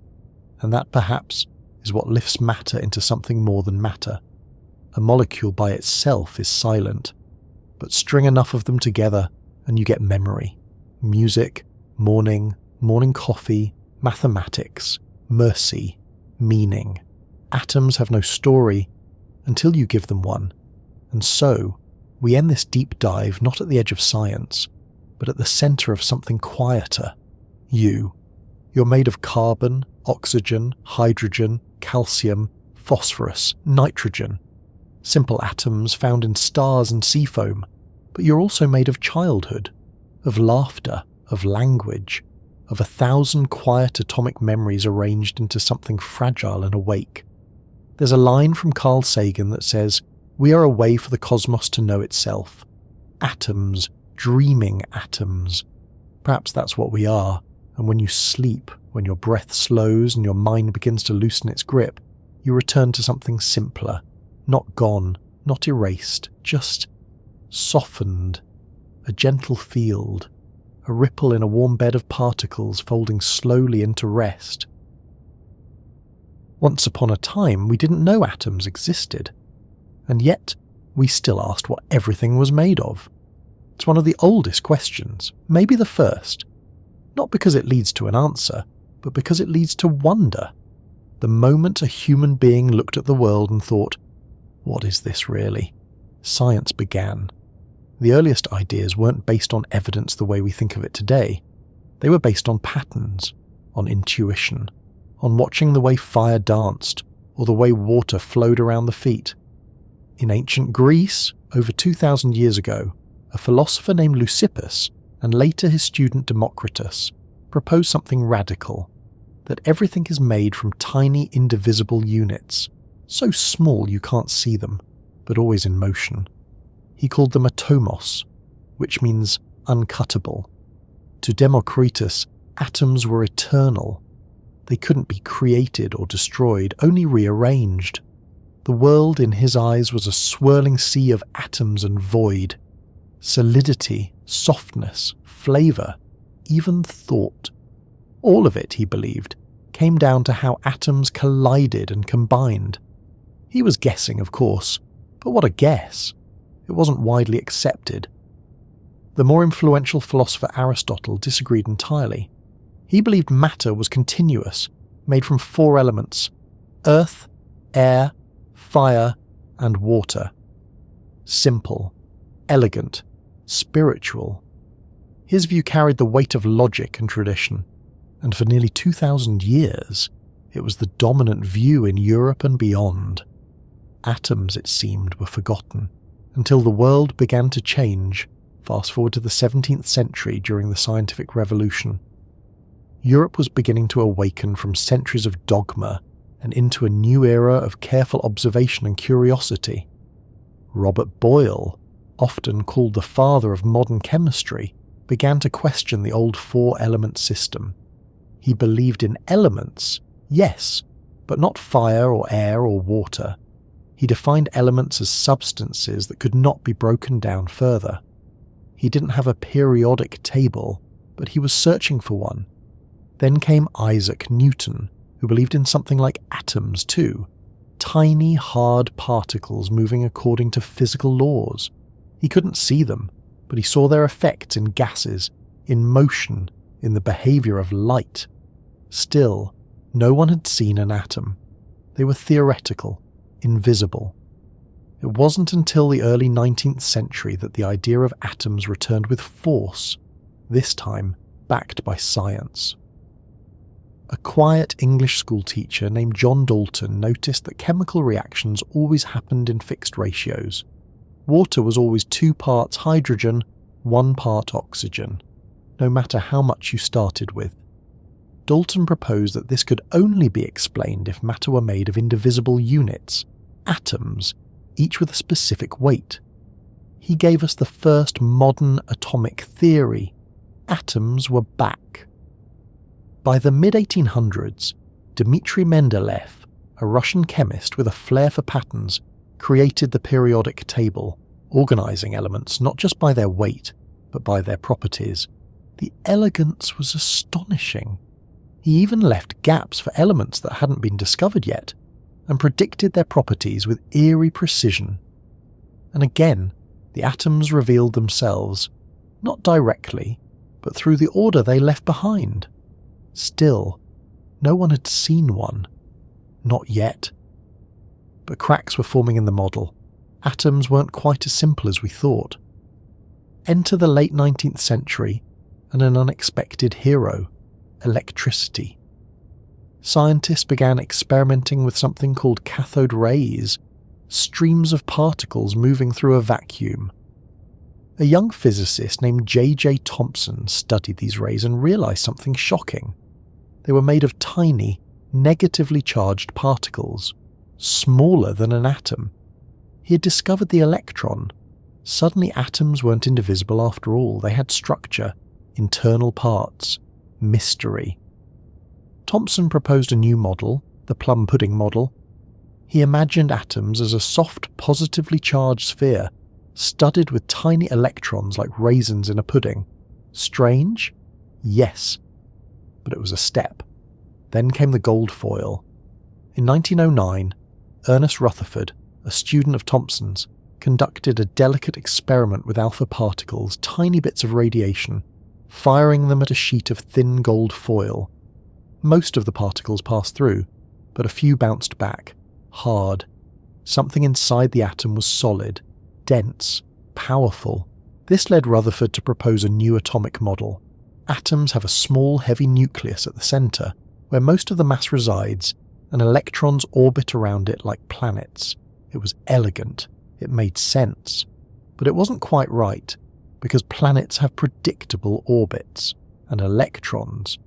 and that perhaps is what lifts matter into something more than matter. A molecule by itself is silent, but string enough of them together and you get memory, music, morning coffee, mathematics, mercy, meaning. Atoms have no story until you give them one. And so, we end this deep dive not at the edge of science, but at the centre of something quieter. You. You're made of carbon, oxygen, hydrogen, calcium, phosphorus, nitrogen. Simple atoms found in stars and sea foam, but you're also made of childhood, of laughter, of language, of 1,000 quiet atomic memories arranged into something fragile and awake. There's a line from Carl Sagan that says, "We are a way for the cosmos to know itself." Atoms, dreaming atoms. Perhaps that's what we are, and when you sleep, when your breath slows and your mind begins to loosen its grip, you return to something simpler, not gone, not erased, just softened, a gentle field, a ripple in a warm bed of particles folding slowly into rest. Once upon a time, we didn't know atoms existed, and yet we still asked what everything was made of. It's one of the oldest questions, maybe the first, not because it leads to an answer, but because it leads to wonder. The moment a human being looked at the world and thought, what is this really? Science began. The earliest ideas weren't based on evidence the way we think of it today. They were based on patterns, on intuition, on watching the way fire danced, or the way water flowed around the feet. In ancient Greece, over 2,000 years ago, a philosopher named Leucippus, and later his student Democritus, proposed something radical, that everything is made from tiny indivisible units, so small you can't see them, but always in motion. He called them atomos, which means uncuttable. To Democritus, atoms were eternal. They couldn't be created or destroyed, only rearranged. The world in his eyes was a swirling sea of atoms and void. Solidity, softness, flavour, even thought. All of it, he believed, came down to how atoms collided and combined. He was guessing, of course, but what a guess! it wasn't widely accepted. The more influential philosopher Aristotle disagreed entirely. He believed matter was continuous, made from 4 elements: earth, air, fire, and water. Simple, elegant, spiritual. His view carried the weight of logic and tradition, and for nearly 2,000 years, it was the dominant view in Europe and beyond. Atoms, it seemed, were forgotten, until the world began to change, fast forward to the 17th century during the scientific revolution. Europe was beginning to awaken from centuries of dogma and into a new era of careful observation and curiosity. Robert Boyle, often called the father of modern chemistry, began to question the old 4-element system. He believed in elements, yes, but not fire or air or water. He defined elements as substances that could not be broken down further. He didn't have a periodic table, but he was searching for one. Then came Isaac Newton, who believed in something like atoms too, tiny, hard particles moving according to physical laws. He couldn't see them, but he saw their effects in gases, in motion, in the behaviour of light. Still, no one had seen an atom. They were theoretical, invisible. It wasn't until the early 19th century that the idea of atoms returned with force, this time backed by science. A quiet English school teacher named John Dalton noticed that chemical reactions always happened in fixed ratios. Water was always 2 parts hydrogen, 1 part oxygen, no matter how much you started with. Dalton proposed that this could only be explained if matter were made of indivisible units, atoms, each with a specific weight. He gave us the first modern atomic theory. Atoms were back. By the mid-1800s, Dmitry Mendeleev, a Russian chemist with a flair for patterns, created the periodic table, organising elements not just by their weight, but by their properties. The elegance was astonishing. He even left gaps for elements that hadn't been discovered yet, and predicted their properties with eerie precision. And again, the atoms revealed themselves, not directly, but through the order they left behind. Still, no one had seen one. Not yet. But cracks were forming in the model. Atoms weren't quite as simple as we thought. Enter the late 19th century, and an unexpected hero: electricity. Scientists began experimenting with something called cathode rays, streams of particles moving through a vacuum. A young physicist named J.J. Thomson studied these rays and realized something shocking. They were made of tiny, negatively charged particles, smaller than an atom. He had discovered the electron. Suddenly atoms weren't indivisible after all. They had structure, internal parts, mystery. Thomson proposed a new model, the plum pudding model. He imagined atoms as a soft, positively charged sphere, studded with tiny electrons like raisins in a pudding. Strange? Yes. But it was a step. Then came the gold foil. In 1909, Ernest Rutherford, a student of Thomson's, conducted a delicate experiment with alpha particles, tiny bits of radiation, firing them at a sheet of thin gold foil. Most of the particles passed through, but a few bounced back, hard. Something inside the atom was solid, dense, powerful. This led Rutherford to propose a new atomic model. Atoms have a small, heavy nucleus at the centre, where most of the mass resides, and electrons orbit around it like planets. It was elegant. It made sense. But it wasn't quite right, because planets have predictable orbits, and electrons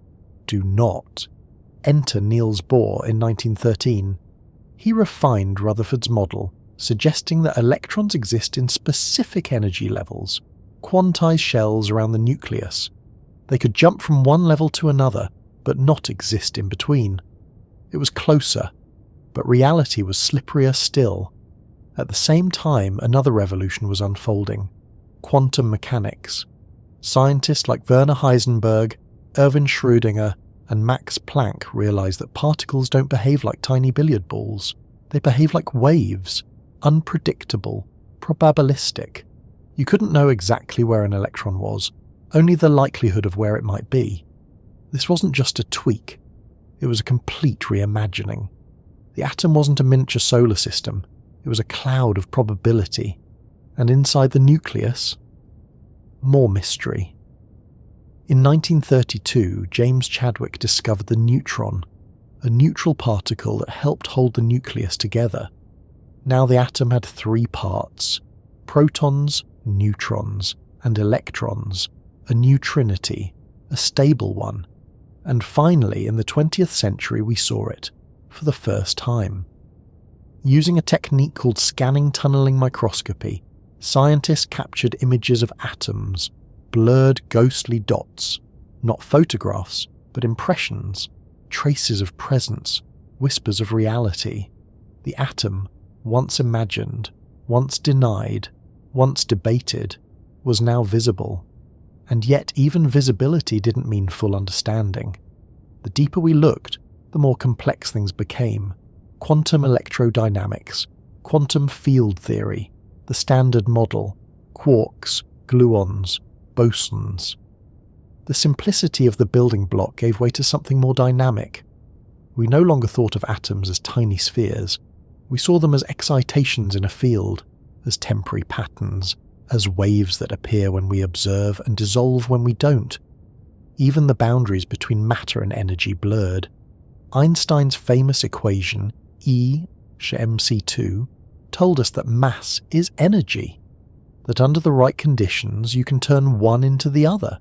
do not. Enter Niels Bohr in 1913. He refined Rutherford's model, suggesting that electrons exist in specific energy levels, quantized shells around the nucleus. They could jump from one level to another, but not exist in between. It was closer, but reality was slipperier still. At the same time, another revolution was unfolding: quantum mechanics. Scientists like Werner Heisenberg, Erwin Schrödinger, and Max Planck realized that particles don't behave like tiny billiard balls. They behave like waves, unpredictable, probabilistic. You couldn't know exactly where an electron was, only the likelihood of where it might be. This wasn't just a tweak, it was a complete reimagining. The atom wasn't a miniature solar system, it was a cloud of probability. And inside the nucleus, more mystery. In 1932, James Chadwick discovered the neutron, a neutral particle that helped hold the nucleus together. Now the atom had 3 parts: protons, neutrons, and electrons, a new trinity, a stable one. And finally, in the 20th century, we saw it, for the first time. Using a technique called scanning tunneling microscopy, scientists captured images of atoms, blurred ghostly dots, not photographs, but impressions, traces of presence, whispers of reality. The atom, once imagined, once denied, once debated, was now visible. And yet even visibility didn't mean full understanding. The deeper we looked, the more complex things became. Quantum electrodynamics, quantum field theory, the Standard Model, quarks, gluons, bosons. The simplicity of the building block gave way to something more dynamic. We no longer thought of atoms as tiny spheres. We saw them as excitations in a field, as temporary patterns, as waves that appear when we observe and dissolve when we don't. Even the boundaries between matter and energy blurred. Einstein's famous equation, E = mc2, told us that mass is energy, that under the right conditions you can turn one into the other,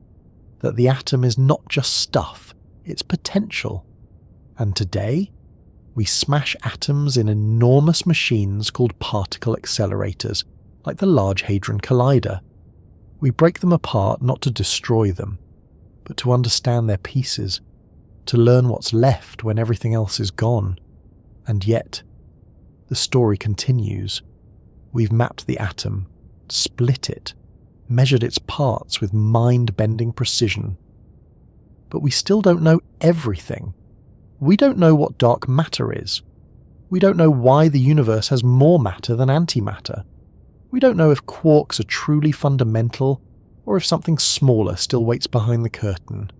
that the atom is not just stuff, it's potential. And today, we smash atoms in enormous machines called particle accelerators, like the Large Hadron Collider. We break them apart not to destroy them, but to understand their pieces, to learn what's left when everything else is gone. And yet, the story continues. We've mapped the atom, split it, measured its parts with mind-bending precision. But we still don't know everything. We don't know what dark matter is. We don't know why the universe has more matter than antimatter. We don't know if quarks are truly fundamental, or if something smaller still waits behind the curtain.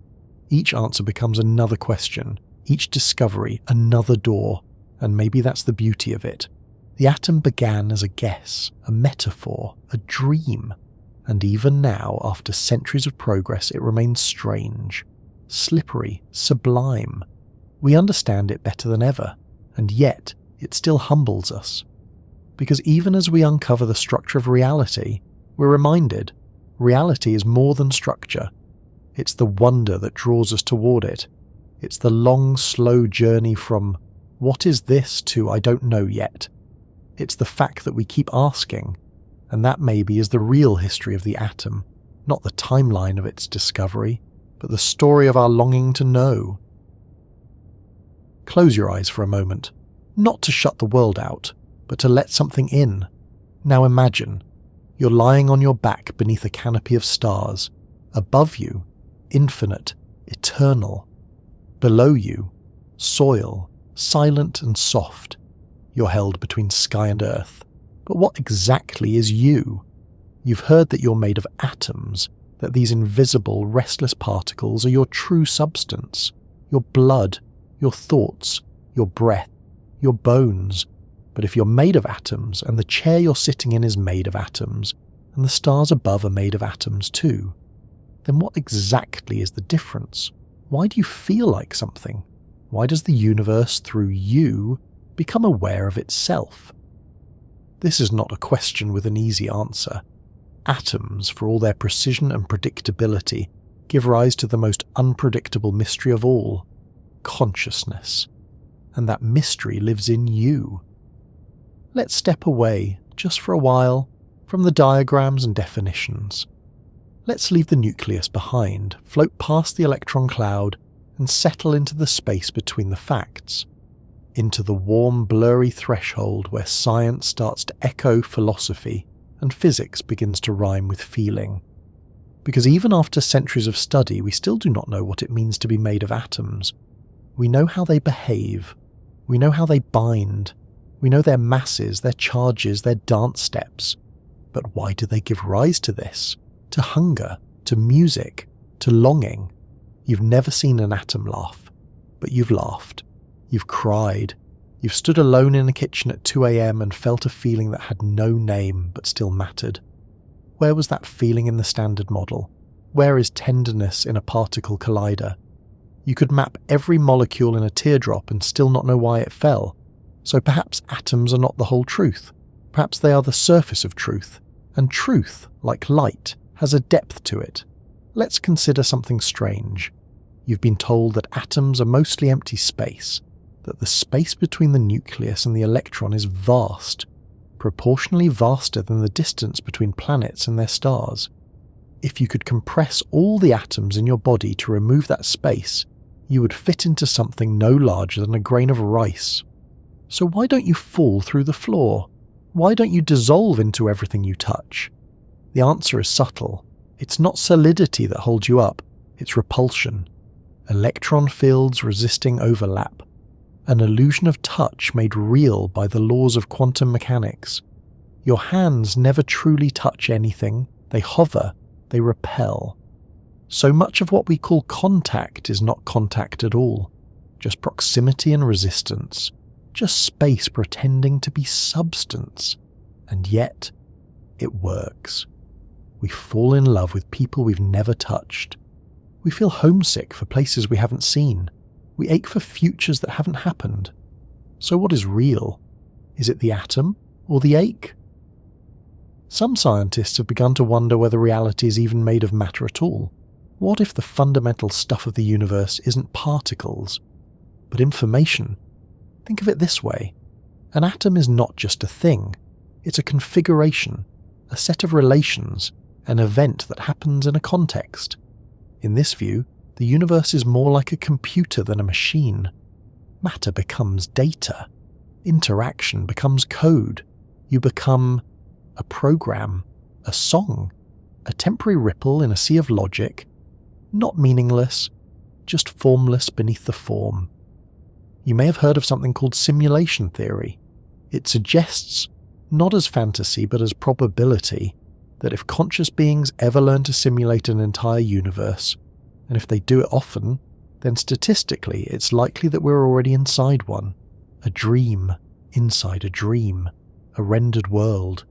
Each answer becomes another question, each discovery another door, and maybe that's the beauty of it. The atom began as a guess, a metaphor, a dream, and even now, after centuries of progress, it remains strange, slippery, sublime. We understand it better than ever, and yet it still humbles us. Because even as we uncover the structure of reality, we're reminded reality is more than structure. It's the wonder that draws us toward it. It's the long, slow journey from "what is this?" to "I don't know yet." It's the fact that we keep asking, and that maybe is the real history of the atom, not the timeline of its discovery, but the story of our longing to know. Close your eyes for a moment, not to shut the world out, but to let something in. Now imagine, you're lying on your back beneath a canopy of stars. Above you, infinite, eternal. Below you, soil, silent and soft. You're held between sky and earth. But what exactly is you? You've heard that you're made of atoms, that these invisible, restless particles are your true substance, your blood, your thoughts, your breath, your bones. But if you're made of atoms, and the chair you're sitting in is made of atoms, and the stars above are made of atoms too, then what exactly is the difference? Why do you feel like something? Why does the universe, through you, become aware of itself? This is not a question with an easy answer. Atoms, for all their precision and predictability, give rise to the most unpredictable mystery of all, consciousness. And that mystery lives in you. Let's step away, just for a while, from the diagrams and definitions. Let's leave the nucleus behind, float past the electron cloud, and settle into the space between the facts. Into the warm, blurry threshold where science starts to echo philosophy and physics begins to rhyme with feeling. Because even after centuries of study, we still do not know what it means to be made of atoms. We know how they behave. We know how they bind. We know their masses, their charges, their dance steps. But why do they give rise to this? To hunger, to music, to longing? You've never seen an atom laugh, but you've laughed. You've cried. You've stood alone in a kitchen at 2 a.m. and felt a feeling that had no name but still mattered. Where was that feeling in the Standard Model? Where is tenderness in a particle collider? You could map every molecule in a teardrop and still not know why it fell. So perhaps atoms are not the whole truth. Perhaps they are the surface of truth. And truth, like light, has a depth to it. Let's consider something strange. You've been told that atoms are mostly empty space, that the space between the nucleus and the electron is vast, proportionally vaster than the distance between planets and their stars. If you could compress all the atoms in your body to remove that space, you would fit into something no larger than a grain of rice. So why don't you fall through the floor? Why don't you dissolve into everything you touch? The answer is subtle. It's not solidity that holds you up, it's repulsion. Electron fields resisting overlap. An illusion of touch made real by the laws of quantum mechanics. Your hands never truly touch anything, they hover, they repel. So much of what we call contact is not contact at all, just proximity and resistance, just space pretending to be substance. And yet, it works. We fall in love with people we've never touched. We feel homesick for places we haven't seen. We ache for futures that haven't happened. So what is real? Is it the atom or the ache? Some scientists have begun to wonder whether reality is even made of matter at all. What if the fundamental stuff of the universe isn't particles, but information? Think of it this way. An atom is not just a thing. It's a configuration, a set of relations, an event that happens in a context. In this view, the universe is more like a computer than a machine. Matter becomes data. Interaction becomes code. You become a program, a song, a temporary ripple in a sea of logic, not meaningless, just formless beneath the form. You may have heard of something called simulation theory. It suggests, not as fantasy but as probability, that if conscious beings ever learn to simulate an entire universe, and if they do it often, then statistically it's likely that we're already inside one, a dream inside a dream, a rendered world.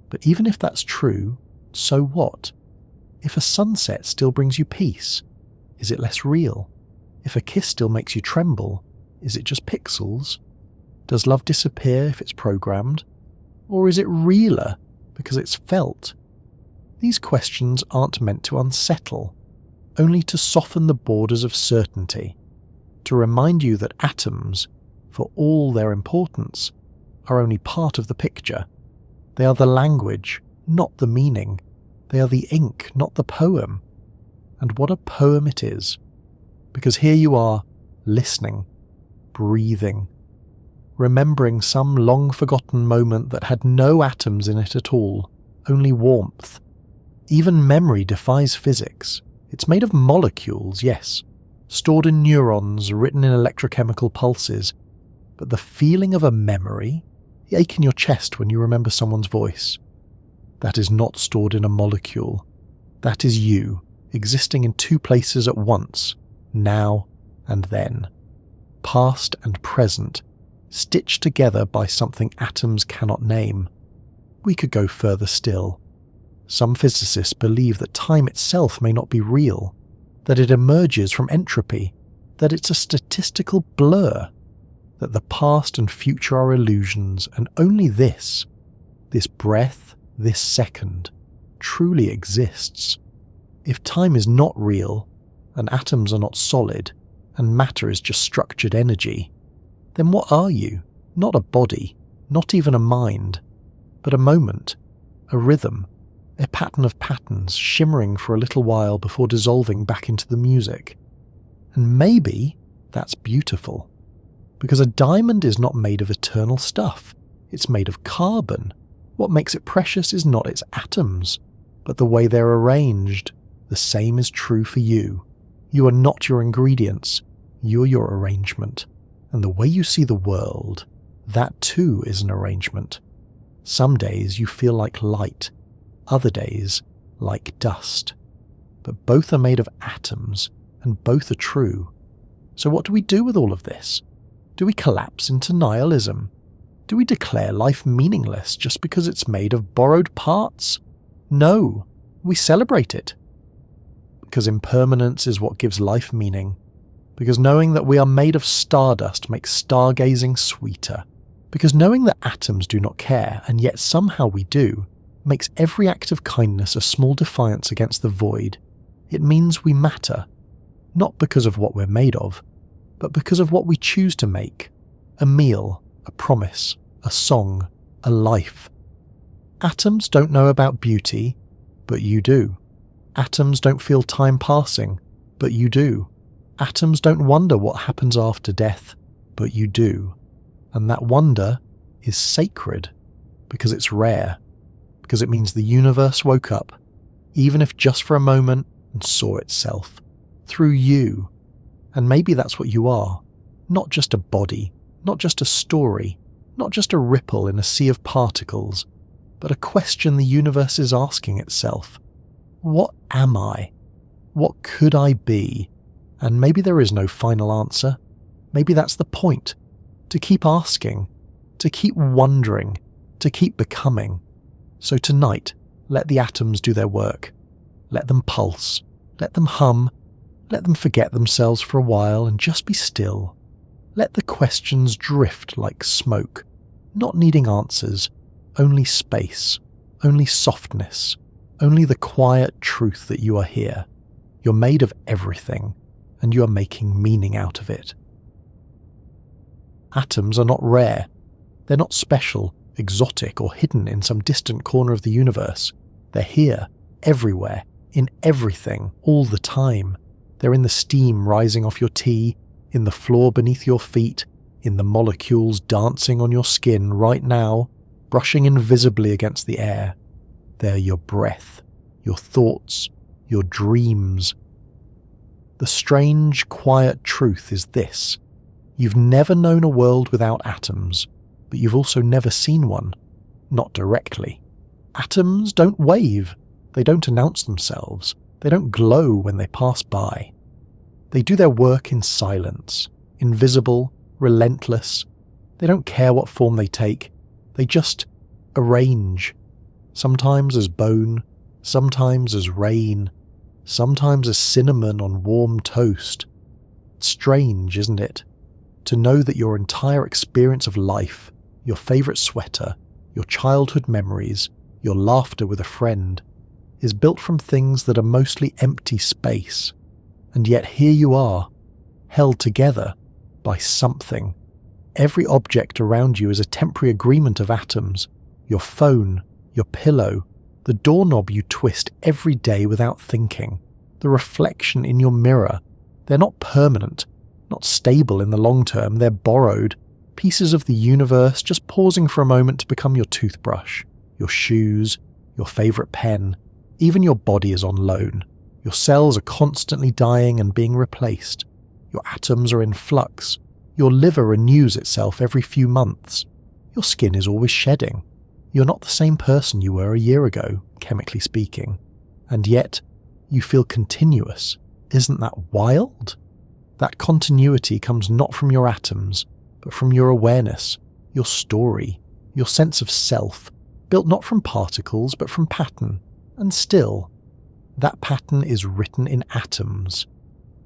But even if that's true, so what? If a sunset still brings you peace, is it less real? If a kiss still makes you tremble, is it just pixels? Does love disappear if it's programmed? Or is it realer because it's felt? These questions aren't meant to unsettle, only to soften the borders of certainty, to remind you that atoms, for all their importance, are only part of the picture. They are the language, not the meaning. They are the ink, not the poem. And what a poem it is. Because here you are, listening, breathing, remembering some long-forgotten moment that had no atoms in it at all, only warmth. Even memory defies physics. It's made of molecules, yes, stored in neurons, written in electrochemical pulses, but the feeling of a memory, the ache in your chest when you remember someone's voice, that is not stored in a molecule. That is you, existing in two places at once, now and then, past and present, stitched together by something atoms cannot name. We could go further still. Some physicists believe that time itself may not be real, that it emerges from entropy, that it's a statistical blur, that the past and future are illusions, and only this breath, this second, truly exists. If time is not real, and atoms are not solid, and matter is just structured energy, then what are you? Not a body, not even a mind, but a moment, a rhythm, a pattern of patterns shimmering for a little while before dissolving back into the music. And maybe that's beautiful, because a diamond is not made of eternal stuff, it's made of carbon. What makes it precious is not its atoms, but the way they're arranged. The same is true for you. You are not your ingredients, you're your arrangement. And the way you see the world, that too is an arrangement. Some days you feel like light, other days like dust. But both are made of atoms, and both are true. So what do we do with all of this? Do we collapse into nihilism? Do we declare life meaningless just because it's made of borrowed parts? No, we celebrate it. Because impermanence is what gives life meaning. Because knowing that we are made of stardust makes stargazing sweeter. Because knowing that atoms do not care, and yet somehow we do, makes every act of kindness a small defiance against the void. It means we matter, not because of what we're made of, but because of what we choose to make. A meal, a promise, a song, a life. Atoms don't know about beauty, but you do. Atoms don't feel time passing, but you do. Atoms don't wonder what happens after death, but you do. And that wonder is sacred, because it's rare, because it means the universe woke up, even if just for a moment, and saw itself, through you. And maybe that's what you are, not just a body, not just a story, not just a ripple in a sea of particles, but a question the universe is asking itself. What am I? What could I be? And maybe there is no final answer. Maybe that's the point. To keep asking, to keep wondering, to keep becoming. So tonight, let the atoms do their work. Let them pulse, let them hum, let them forget themselves for a while and just be still. Let the questions drift like smoke, not needing answers, only space, only softness, only the quiet truth that you are here. You're made of everything, and you are making meaning out of it. Atoms are not rare. They're not special, exotic, or hidden in some distant corner of the universe. They're here, everywhere, in everything, all the time. They're in the steam rising off your tea, in the floor beneath your feet, in the molecules dancing on your skin right now, brushing invisibly against the air. They're your breath, your thoughts, your dreams. The strange, quiet truth is this. You've never known a world without atoms, but you've also never seen one. Not directly. Atoms don't wave. They don't announce themselves. They don't glow when they pass by. They do their work in silence, invisible, relentless. They don't care what form they take. They just arrange. Sometimes as bone, sometimes as rain, sometimes as cinnamon on warm toast. It's strange, isn't it? To know that your entire experience of life, your favourite sweater, your childhood memories, your laughter with a friend, is built from things that are mostly empty space. And yet here you are, held together by something. Every object around you is a temporary agreement of atoms. Your phone, your pillow, the doorknob you twist every day without thinking, the reflection in your mirror. They're not permanent, not stable in the long term. They're borrowed, pieces of the universe just pausing for a moment to become your toothbrush, your shoes, your favourite pen. Even your body is on loan. Your cells are constantly dying and being replaced. Your atoms are in flux. Your liver renews itself every few months. Your skin is always shedding. You're not the same person you were a year ago, chemically speaking. And yet, you feel continuous. Isn't that wild? That continuity comes not from your atoms, but from your awareness, your story, your sense of self, built not from particles but from pattern. And still, that pattern is written in atoms.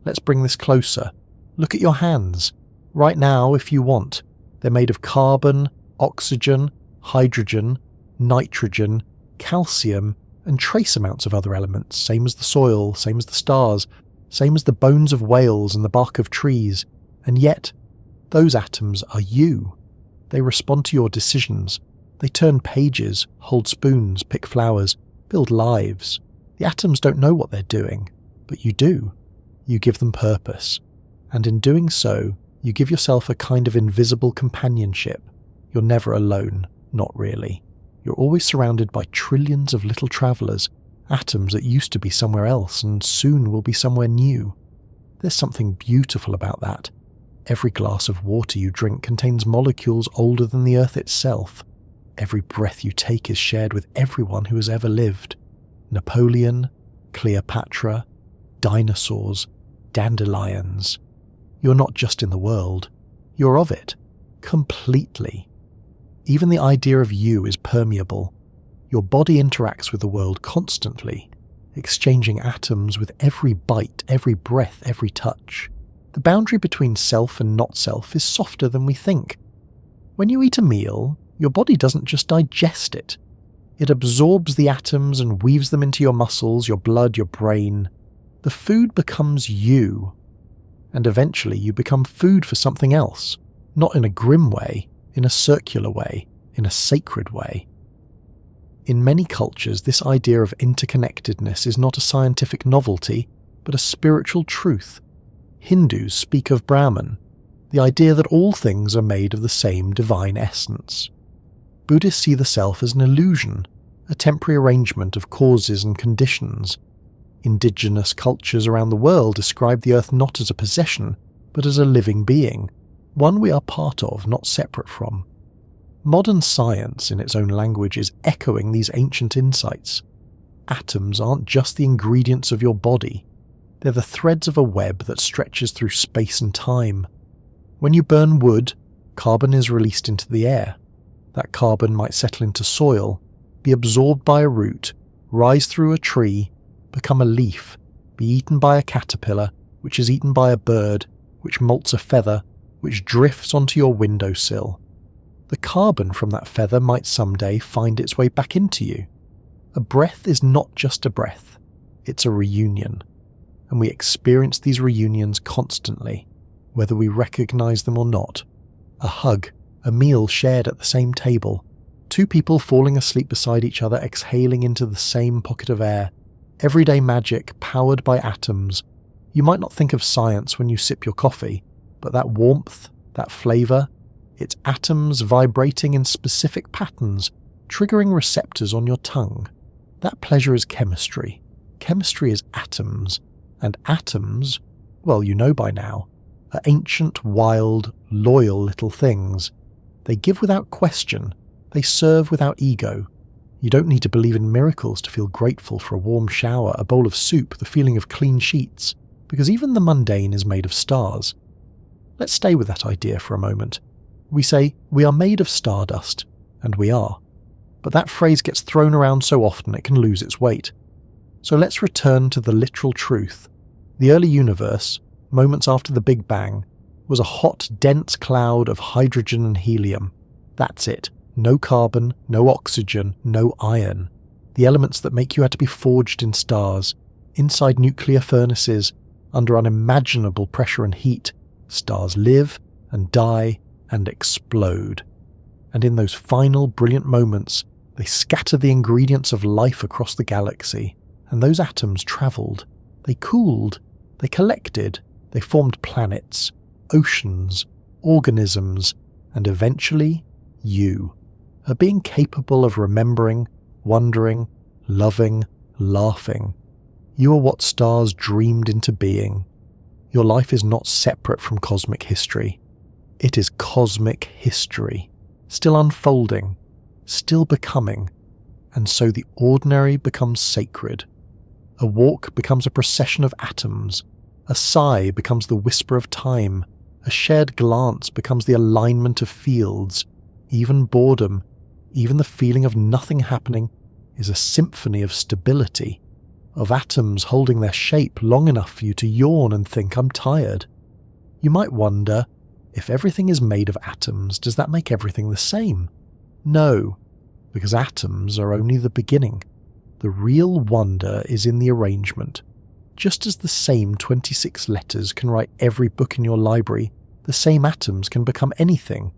Let's bring this closer. Look at your hands. Right now, if you want, they're made of carbon, oxygen, hydrogen, nitrogen, calcium, and trace amounts of other elements, same as the soil, same as the stars, same as the bones of whales and the bark of trees. And yet, those atoms are you. They respond to your decisions. They turn pages, hold spoons, pick flowers, build lives. The atoms don't know what they're doing, but you do. You give them purpose. And in doing so, you give yourself a kind of invisible companionship. You're never alone, not really. You're always surrounded by trillions of little travellers, atoms that used to be somewhere else and soon will be somewhere new. There's something beautiful about that. Every glass of water you drink contains molecules older than the Earth itself. Every breath you take is shared with everyone who has ever lived. Napoleon, Cleopatra, dinosaurs, dandelions. You're not just in the world, you're of it, completely. Even the idea of you is permeable. Your body interacts with the world constantly, exchanging atoms with every bite, every breath, every touch. The boundary between self and not self is softer than we think. When you eat a meal, your body doesn't just digest it. It absorbs the atoms and weaves them into your muscles, your blood, your brain. The food becomes you. And eventually you become food for something else, not in a grim way, in a circular way, in a sacred way. In many cultures, this idea of interconnectedness is not a scientific novelty, but a spiritual truth. Hindus speak of Brahman, the idea that all things are made of the same divine essence. Buddhists see the self as an illusion, a temporary arrangement of causes and conditions. Indigenous cultures around the world describe the earth not as a possession, but as a living being, one we are part of, not separate from. Modern science, in its own language, is echoing these ancient insights. Atoms aren't just the ingredients of your body. They're the threads of a web that stretches through space and time. When you burn wood, carbon is released into the air. That carbon might settle into soil, be absorbed by a root, rise through a tree, become a leaf, be eaten by a caterpillar, which is eaten by a bird, which molts a feather, which drifts onto your windowsill. The carbon from that feather might someday find its way back into you. A breath is not just a breath, it's a reunion. And we experience these reunions constantly, whether we recognize them or not. A hug, a meal shared at the same table, two people falling asleep beside each other exhaling into the same pocket of air, everyday magic powered by atoms. You might not think of science when you sip your coffee, but that warmth, that flavour, it's atoms vibrating in specific patterns, triggering receptors on your tongue. That pleasure is chemistry. Chemistry is atoms. And atoms, well, you know by now, are ancient, wild, loyal little things. They give without question. They serve without ego. You don't need to believe in miracles to feel grateful for a warm shower, a bowl of soup, the feeling of clean sheets, because even the mundane is made of stars. Let's stay with that idea for a moment. We say, we are made of stardust, and we are. But that phrase gets thrown around so often it can lose its weight. So let's return to the literal truth. The early universe, moments after the Big Bang, was a hot, dense cloud of hydrogen and helium. That's it. No carbon, no oxygen, no iron. The elements that make you had to be forged in stars, inside nuclear furnaces, under unimaginable pressure and heat. Stars live and die and explode. And in those final brilliant moments, they scatter the ingredients of life across the galaxy. And those atoms travelled. They cooled. They collected. They formed planets, oceans, organisms, and eventually, you. A being capable of remembering, wondering, loving, laughing. You are what stars dreamed into being. Your life is not separate from cosmic history. It is cosmic history, still unfolding, still becoming, and so the ordinary becomes sacred. A walk becomes a procession of atoms, a sigh becomes the whisper of time, a shared glance becomes the alignment of fields, even boredom, even the feeling of nothing happening, is a symphony of stability, of atoms holding their shape long enough for you to yawn and think, I'm tired. You might wonder, if everything is made of atoms, does that make everything the same? No, because atoms are only the beginning. The real wonder is in the arrangement. Just as the same 26 letters can write every book in your library, the same atoms can become anything.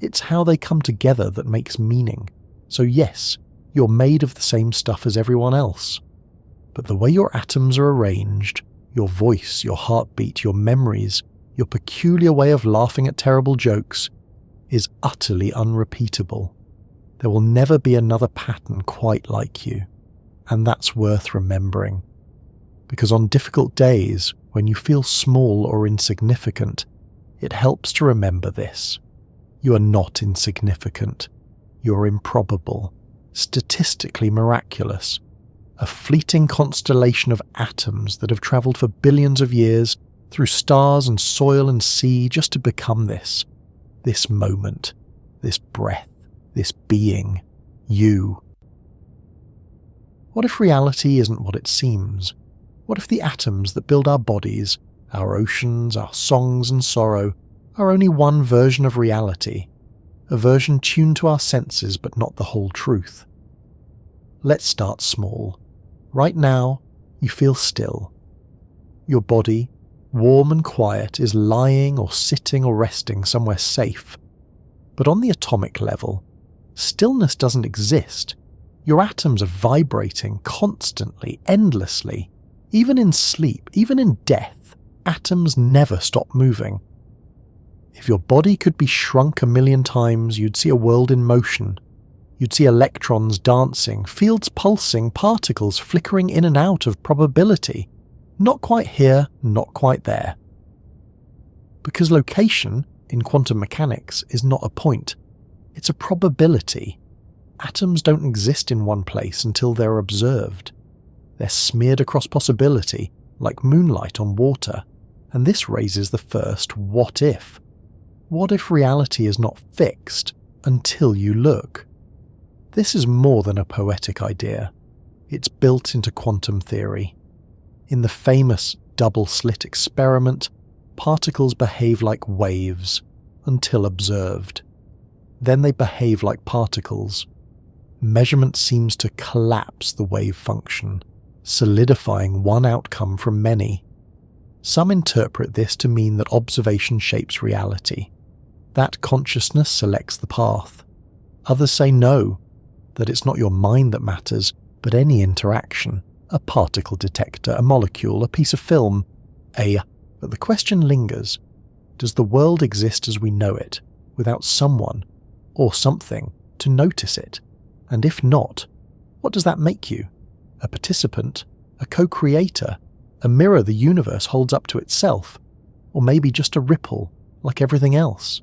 It's how they come together that makes meaning. So yes, you're made of the same stuff as everyone else. But the way your atoms are arranged, your voice, your heartbeat, your memories, your peculiar way of laughing at terrible jokes, is utterly unrepeatable. There will never be another pattern quite like you. And that's worth remembering. Because on difficult days, when you feel small or insignificant, it helps to remember this. You are not insignificant. You're improbable, statistically miraculous, a fleeting constellation of atoms that have travelled for billions of years through stars and soil and sea just to become this moment, this breath, this being, you. What if reality isn't what it seems? What if the atoms that build our bodies, our oceans, our songs and sorrow, are only one version of reality, a version tuned to our senses but not the whole truth? Let's start small. Right now, you feel still. Your body, warm and quiet, is lying or sitting or resting somewhere safe. But on the atomic level, stillness doesn't exist. Your atoms are vibrating constantly, endlessly. Even in sleep, even in death, atoms never stop moving. If your body could be shrunk 1,000,000 times, you'd see a world in motion. You'd see electrons dancing, fields pulsing, particles flickering in and out of probability. Not quite here, not quite there. Because location, in quantum mechanics, is not a point. It's a probability. Atoms don't exist in one place until they're observed. They're smeared across possibility, like moonlight on water. And this raises the first what if. What if reality is not fixed until you look? This is more than a poetic idea. It's built into quantum theory. In the famous double-slit experiment, particles behave like waves until observed. Then they behave like particles. Measurement seems to collapse the wave function, solidifying one outcome from many. Some interpret this to mean that observation shapes reality, that consciousness selects the path. Others say no, that it's not your mind that matters, but any interaction, a particle detector, a molecule, a piece of film, but the question lingers, does the world exist as we know it, without someone, or something, to notice it? And if not, what does that make you? A participant? A co-creator? A mirror the universe holds up to itself? Or maybe just a ripple, like everything else?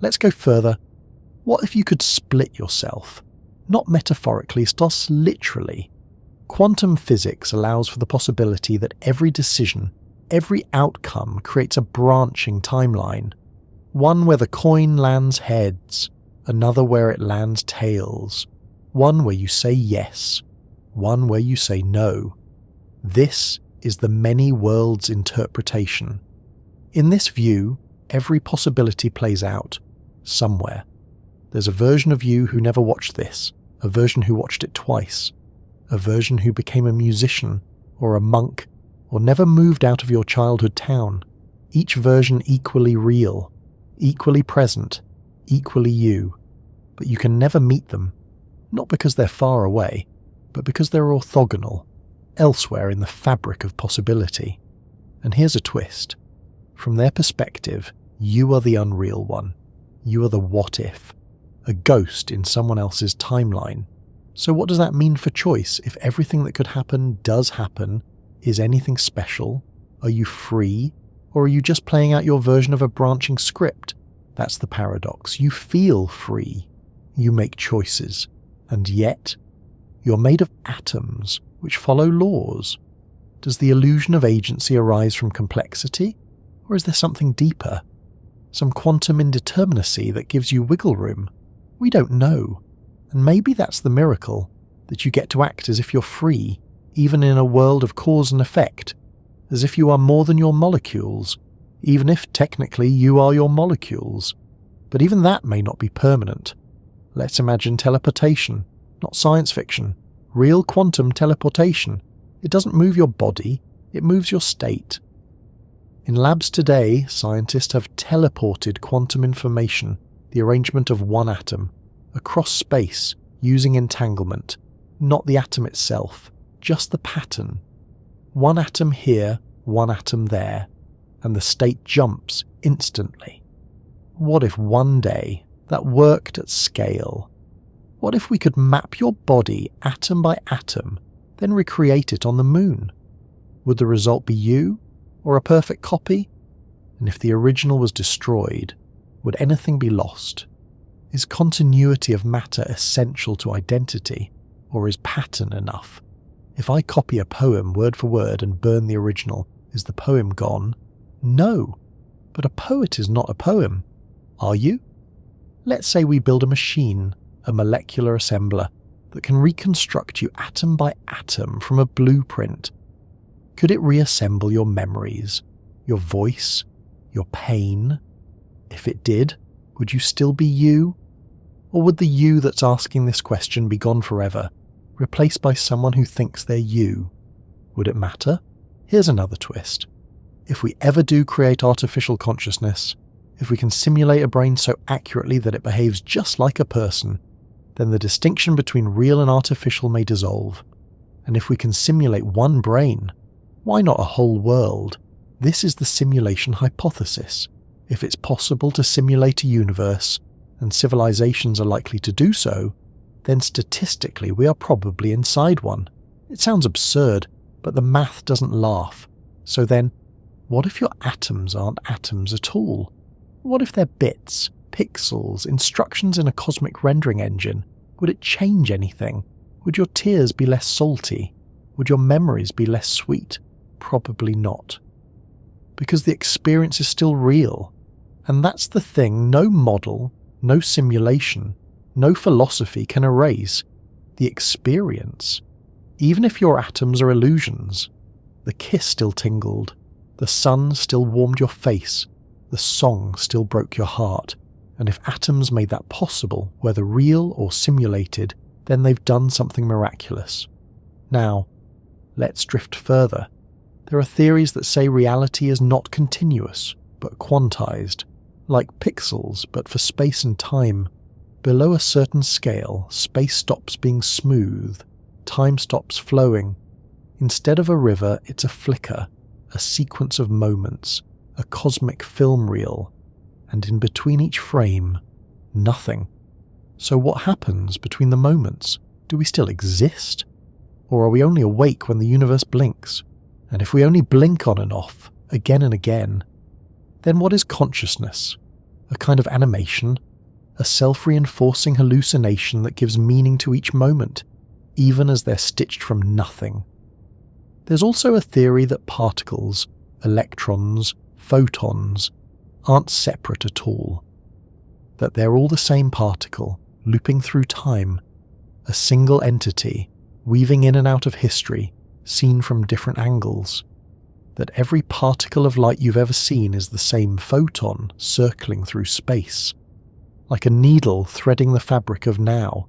Let's go further. What if you could split yourself? Not metaphorically, thus literally. Quantum physics allows for the possibility that every decision, every outcome creates a branching timeline. One where the coin lands heads, another where it lands tails, one where you say yes, one where you say no. This is the many worlds interpretation. In this view, every possibility plays out, somewhere. There's a version of you who never watched this, a version who watched it twice, a version who became a musician, or a monk, or never moved out of your childhood town. Each version equally real, equally present, equally you. But you can never meet them, not because they're far away, but because they're orthogonal, elsewhere in the fabric of possibility. And here's a twist. From their perspective, you are the unreal one. You are the what if, a ghost in someone else's timeline. So what does that mean for choice if everything that could happen does happen? Is anything special? Are you free? Or are you just playing out your version of a branching script? That's the paradox. You feel free. You make choices. And yet, you're made of atoms which follow laws. Does the illusion of agency arise from complexity? Or is there something deeper? Some quantum indeterminacy that gives you wiggle room? We don't know. And maybe that's the miracle, that you get to act as if you're free, even in a world of cause and effect, as if you are more than your molecules, even if technically you are your molecules. But even that may not be permanent. Let's imagine teleportation, not science fiction, real quantum teleportation. It doesn't move your body, it moves your state. In labs today, scientists have teleported quantum information, the arrangement of one atom, across space using entanglement, not the atom itself, just the pattern. One atom here, one atom there, and the state jumps instantly. What if one day that worked at scale? What if we could map your body atom by atom, then recreate it on the moon? Would the result be you, or a perfect copy? And if the original was destroyed, would anything be lost? Is continuity of matter essential to identity, or is pattern enough? If I copy a poem word for word and burn the original, is the poem gone? No, but a poet is not a poem. Are you? Let's say we build a machine, a molecular assembler, that can reconstruct you atom by atom from a blueprint. Could it reassemble your memories, your voice, your pain? If it did, would you still be you? Or would the you that's asking this question be gone forever, replaced by someone who thinks they're you? Would it matter? Here's another twist. If we ever do create artificial consciousness, if we can simulate a brain so accurately that it behaves just like a person, then the distinction between real and artificial may dissolve. And if we can simulate one brain, why not a whole world? This is the simulation hypothesis. If it's possible to simulate a universe, and civilizations are likely to do so, then statistically we are probably inside one. It sounds absurd, but the math doesn't laugh. So then, what if your atoms aren't atoms at all? What if they're bits, pixels, instructions in a cosmic rendering engine? Would it change anything? Would your tears be less salty? Would your memories be less sweet? Probably not. Because the experience is still real. And that's the thing no model, no simulation, no philosophy can erase. The experience. Even if your atoms are illusions, the kiss still tingled, the sun still warmed your face, the song still broke your heart, and if atoms made that possible, whether real or simulated, then they've done something miraculous. Now, let's drift further. There are theories that say reality is not continuous, but quantized, like pixels but for space and time. Below a certain scale, space stops being smooth, time stops flowing. Instead of a river, it's a flicker, a sequence of moments, a cosmic film reel, and in between each frame, nothing. So what happens between the moments? Do we still exist? Or are we only awake when the universe blinks? And if we only blink on and off, again and again, then what is consciousness? A kind of animation? A self-reinforcing hallucination that gives meaning to each moment, even as they're stitched from nothing. There's also a theory that particles, electrons, photons, aren't separate at all. That they're all the same particle, looping through time, a single entity, weaving in and out of history, seen from different angles. That every particle of light you've ever seen is the same photon circling through space, like a needle threading the fabric of now.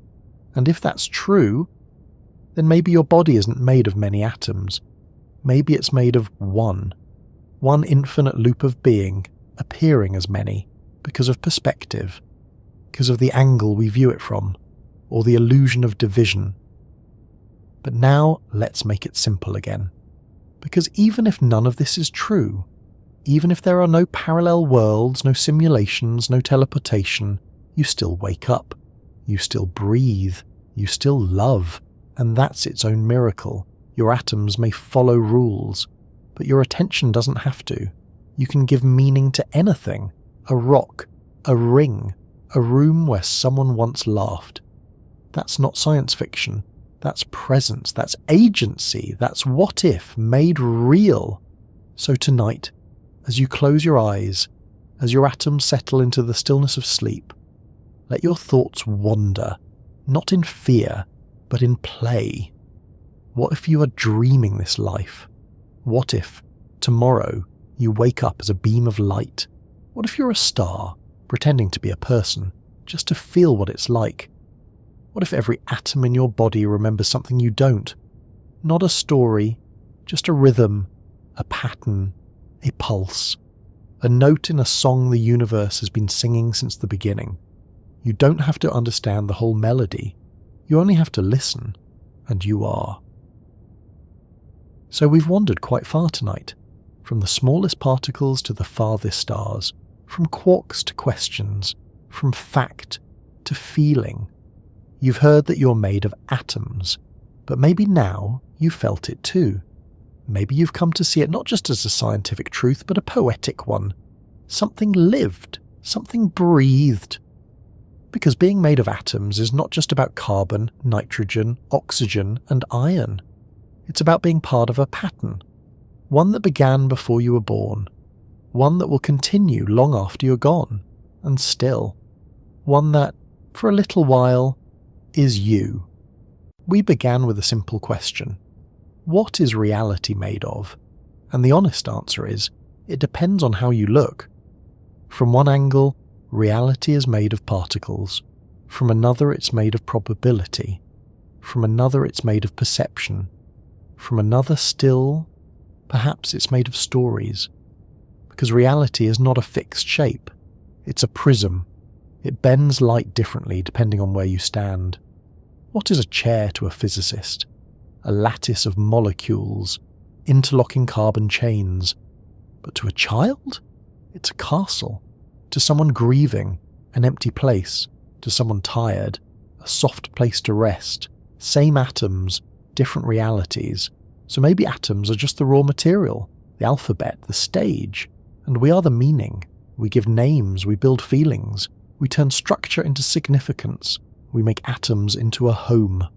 And if that's true, then maybe your body isn't made of many atoms. Maybe it's made of one infinite loop of being, appearing as many, because of perspective, because of the angle we view it from, or the illusion of division. But now let's make it simple again. Because even if none of this is true, even if there are no parallel worlds, no simulations, no teleportation, you still wake up, you still breathe, you still love, and that's its own miracle. Your atoms may follow rules, but your attention doesn't have to. You can give meaning to anything, a rock, a ring, a room where someone once laughed. That's not science fiction. That's presence, that's agency, that's what if made real. So tonight, as you close your eyes, as your atoms settle into the stillness of sleep, let your thoughts wander, not in fear, but in play. What if you are dreaming this life? What if, tomorrow, you wake up as a beam of light? What if you're a star, pretending to be a person, just to feel what it's like? What if every atom in your body remembers something you don't? Not a story, just a rhythm, a pattern, a pulse, a note in a song the universe has been singing since the beginning. You don't have to understand the whole melody. You only have to listen, and you are. So we've wandered quite far tonight, from the smallest particles to the farthest stars, from quarks to questions, from fact to feeling. You've heard that you're made of atoms, but maybe now you've felt it too. Maybe you've come to see it not just as a scientific truth, but a poetic one. Something lived, something breathed. Because being made of atoms is not just about carbon, nitrogen, oxygen, and iron. It's about being part of a pattern, one that began before you were born, one that will continue long after you're gone, and still, one that, for a little while, is you. We began with a simple question. What is reality made of? And the honest answer is, it depends on how you look. From one angle, reality is made of particles. From another, it's made of probability. From another, it's made of perception. From another still, perhaps it's made of stories. Because reality is not a fixed shape. It's a prism. It bends light differently depending on where you stand. What is a chair to a physicist? A lattice of molecules, interlocking carbon chains. But to a child, it's a castle. To someone grieving, an empty place. To someone tired, a soft place to rest. Same atoms, different realities. So maybe atoms are just the raw material, the alphabet, the stage. And we are the meaning. We give names, we build feelings. We turn structure into significance. We make atoms into a home.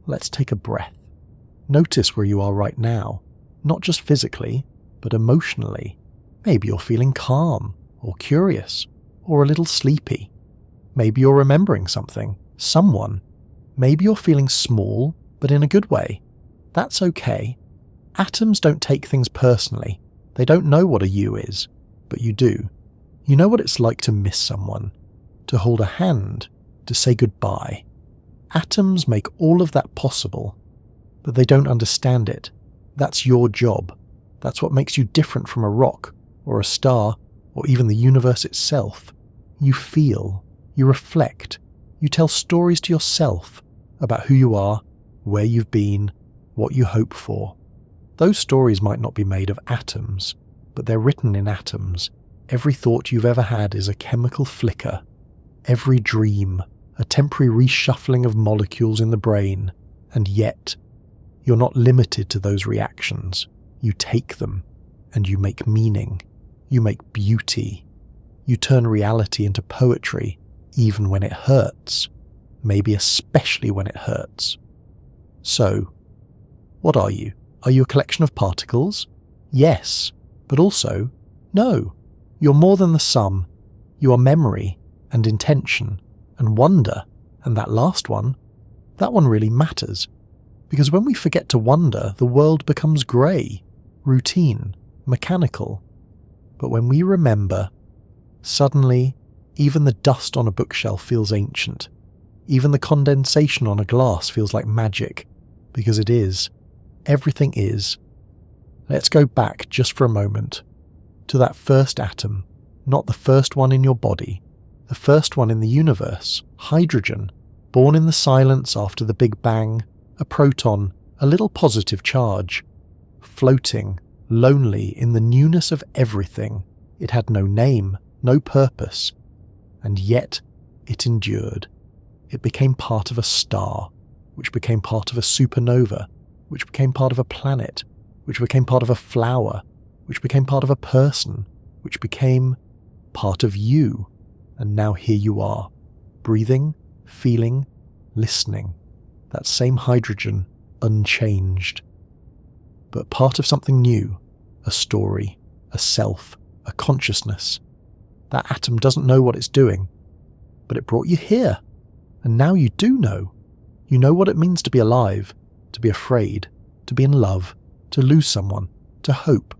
Let's take a breath. Notice where you are right now. Not just physically, but emotionally. Maybe you're feeling calm, or curious, or a little sleepy. Maybe you're remembering something, someone. Maybe you're feeling small, but in a good way. That's okay. Atoms don't take things personally. They don't know what a you is, but you do. You know what it's like to miss someone, to hold a hand, to say goodbye. Atoms make all of that possible, but they don't understand it. That's your job. That's what makes you different from a rock, or a star, or even the universe itself. You feel, you reflect, you tell stories to yourself about who you are, where you've been, what you hope for. Those stories might not be made of atoms, but they're written in atoms. Every thought you've ever had is a chemical flicker. Every dream, a temporary reshuffling of molecules in the brain. And yet, you're not limited to those reactions. You take them, and you make meaning. You make beauty. You turn reality into poetry, even when it hurts. Maybe especially when it hurts. So, what are you? Are you a collection of particles? Yes, but also, no. You're more than the sum. You are memory, and intention, and wonder, and that last one, that one really matters. Because when we forget to wonder, the world becomes grey, routine, mechanical. But when we remember, suddenly, even the dust on a bookshelf feels ancient. Even the condensation on a glass feels like magic, because it is. Everything is. Let's go back just for a moment to that first atom, not the first one in your body, the first one in the universe, hydrogen, born in the silence after the Big Bang, a proton, a little positive charge, floating, lonely in the newness of everything. It had no name, no purpose, and yet it endured. It became part of a star, which became part of a supernova, which became part of a planet, which became part of a flower, which became part of a person, which became part of you. And now here you are, breathing, feeling, listening. That same hydrogen, unchanged. But part of something new, a story, a self, a consciousness. That atom doesn't know what it's doing, but it brought you here. And now you do know. You know what it means to be alive, to be afraid, to be in love, to lose someone, to hope.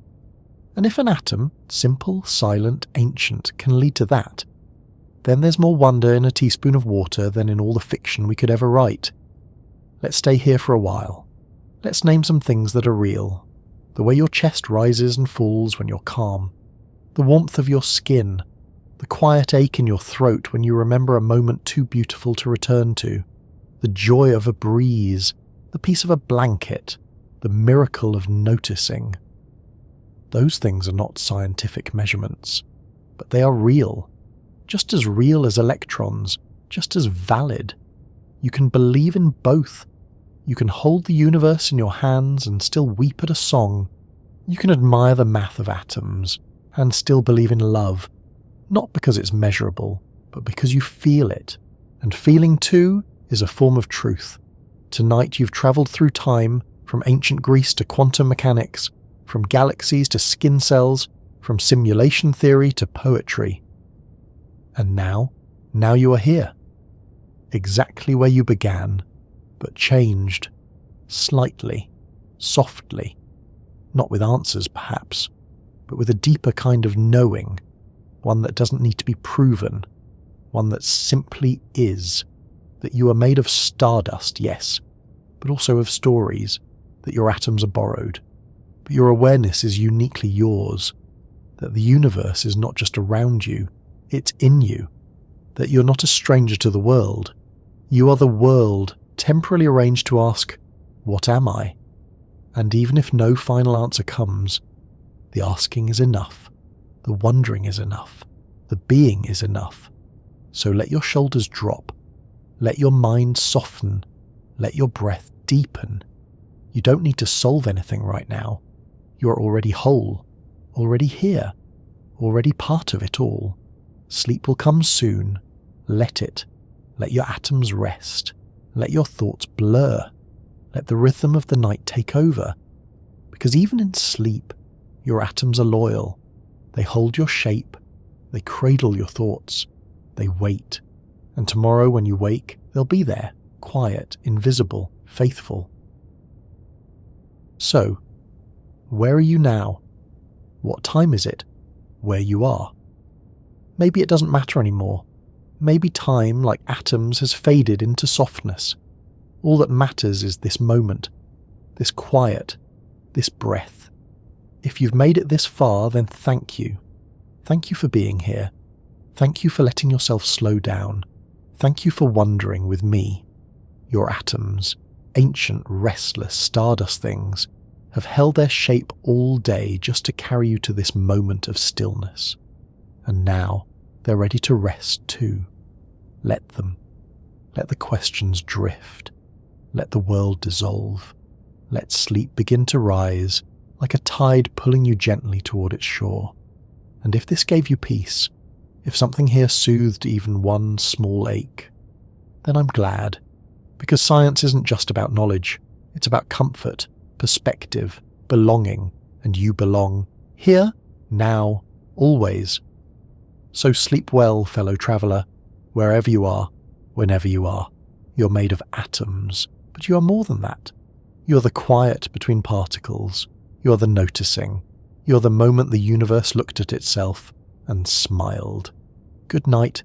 And if an atom, simple, silent, ancient, can lead to that, then there's more wonder in a teaspoon of water than in all the fiction we could ever write. Let's stay here for a while. Let's name some things that are real. The way your chest rises and falls when you're calm. The warmth of your skin. The quiet ache in your throat when you remember a moment too beautiful to return to. The joy of a breeze. The peace of a blanket. The miracle of noticing. Those things are not scientific measurements, but they are real. Just as real as electrons, just as valid. You can believe in both. You can hold the universe in your hands and still weep at a song. You can admire the math of atoms and still believe in love, not because it's measurable, but because you feel it. And feeling too is a form of truth. Tonight you've travelled through time, from ancient Greece to quantum mechanics, from galaxies to skin cells, from simulation theory to poetry. And now you are here. Exactly where you began, but changed. Slightly, softly. Not with answers, perhaps, but with a deeper kind of knowing, one that doesn't need to be proven, one that simply is, that you are made of stardust, yes, but also of stories, that your atoms are borrowed, but your awareness is uniquely yours, that the universe is not just around you, it's in you, that you're not a stranger to the world, you are the world temporarily arranged to ask, what am I? And even if no final answer comes, the asking is enough, the wondering is enough, the being is enough. So let your shoulders drop, let your mind soften, let your breath deepen. You don't need to solve anything right now. You're already whole, already here, already part of it all. Sleep will come soon. Let it. Let your atoms rest. Let your thoughts blur. Let the rhythm of the night take over. Because even in sleep, your atoms are loyal. They hold your shape. They cradle your thoughts. They wait. And tomorrow when you wake, they'll be there, quiet, invisible, faithful. So, where are you now? What time is it? Where you are? Maybe it doesn't matter anymore. Maybe time, like atoms, has faded into softness. All that matters is this moment, this quiet, this breath. If you've made it this far, then thank you. Thank you for being here. Thank you for letting yourself slow down. Thank you for wondering with me. Your atoms, ancient, restless, stardust things, have held their shape all day just to carry you to this moment of stillness. And now they're ready to rest too. Let them. Let the questions drift. Let the world dissolve. Let sleep begin to rise, like a tide pulling you gently toward its shore. And if this gave you peace, if something here soothed even one small ache, then I'm glad, because science isn't just about knowledge, it's about comfort, perspective, belonging, and you belong here, now, always. So sleep well, fellow traveller, wherever you are, whenever you are. You're made of atoms, but you are more than that. You're the quiet between particles, you're the noticing, you're the moment the universe looked at itself and smiled. Good night,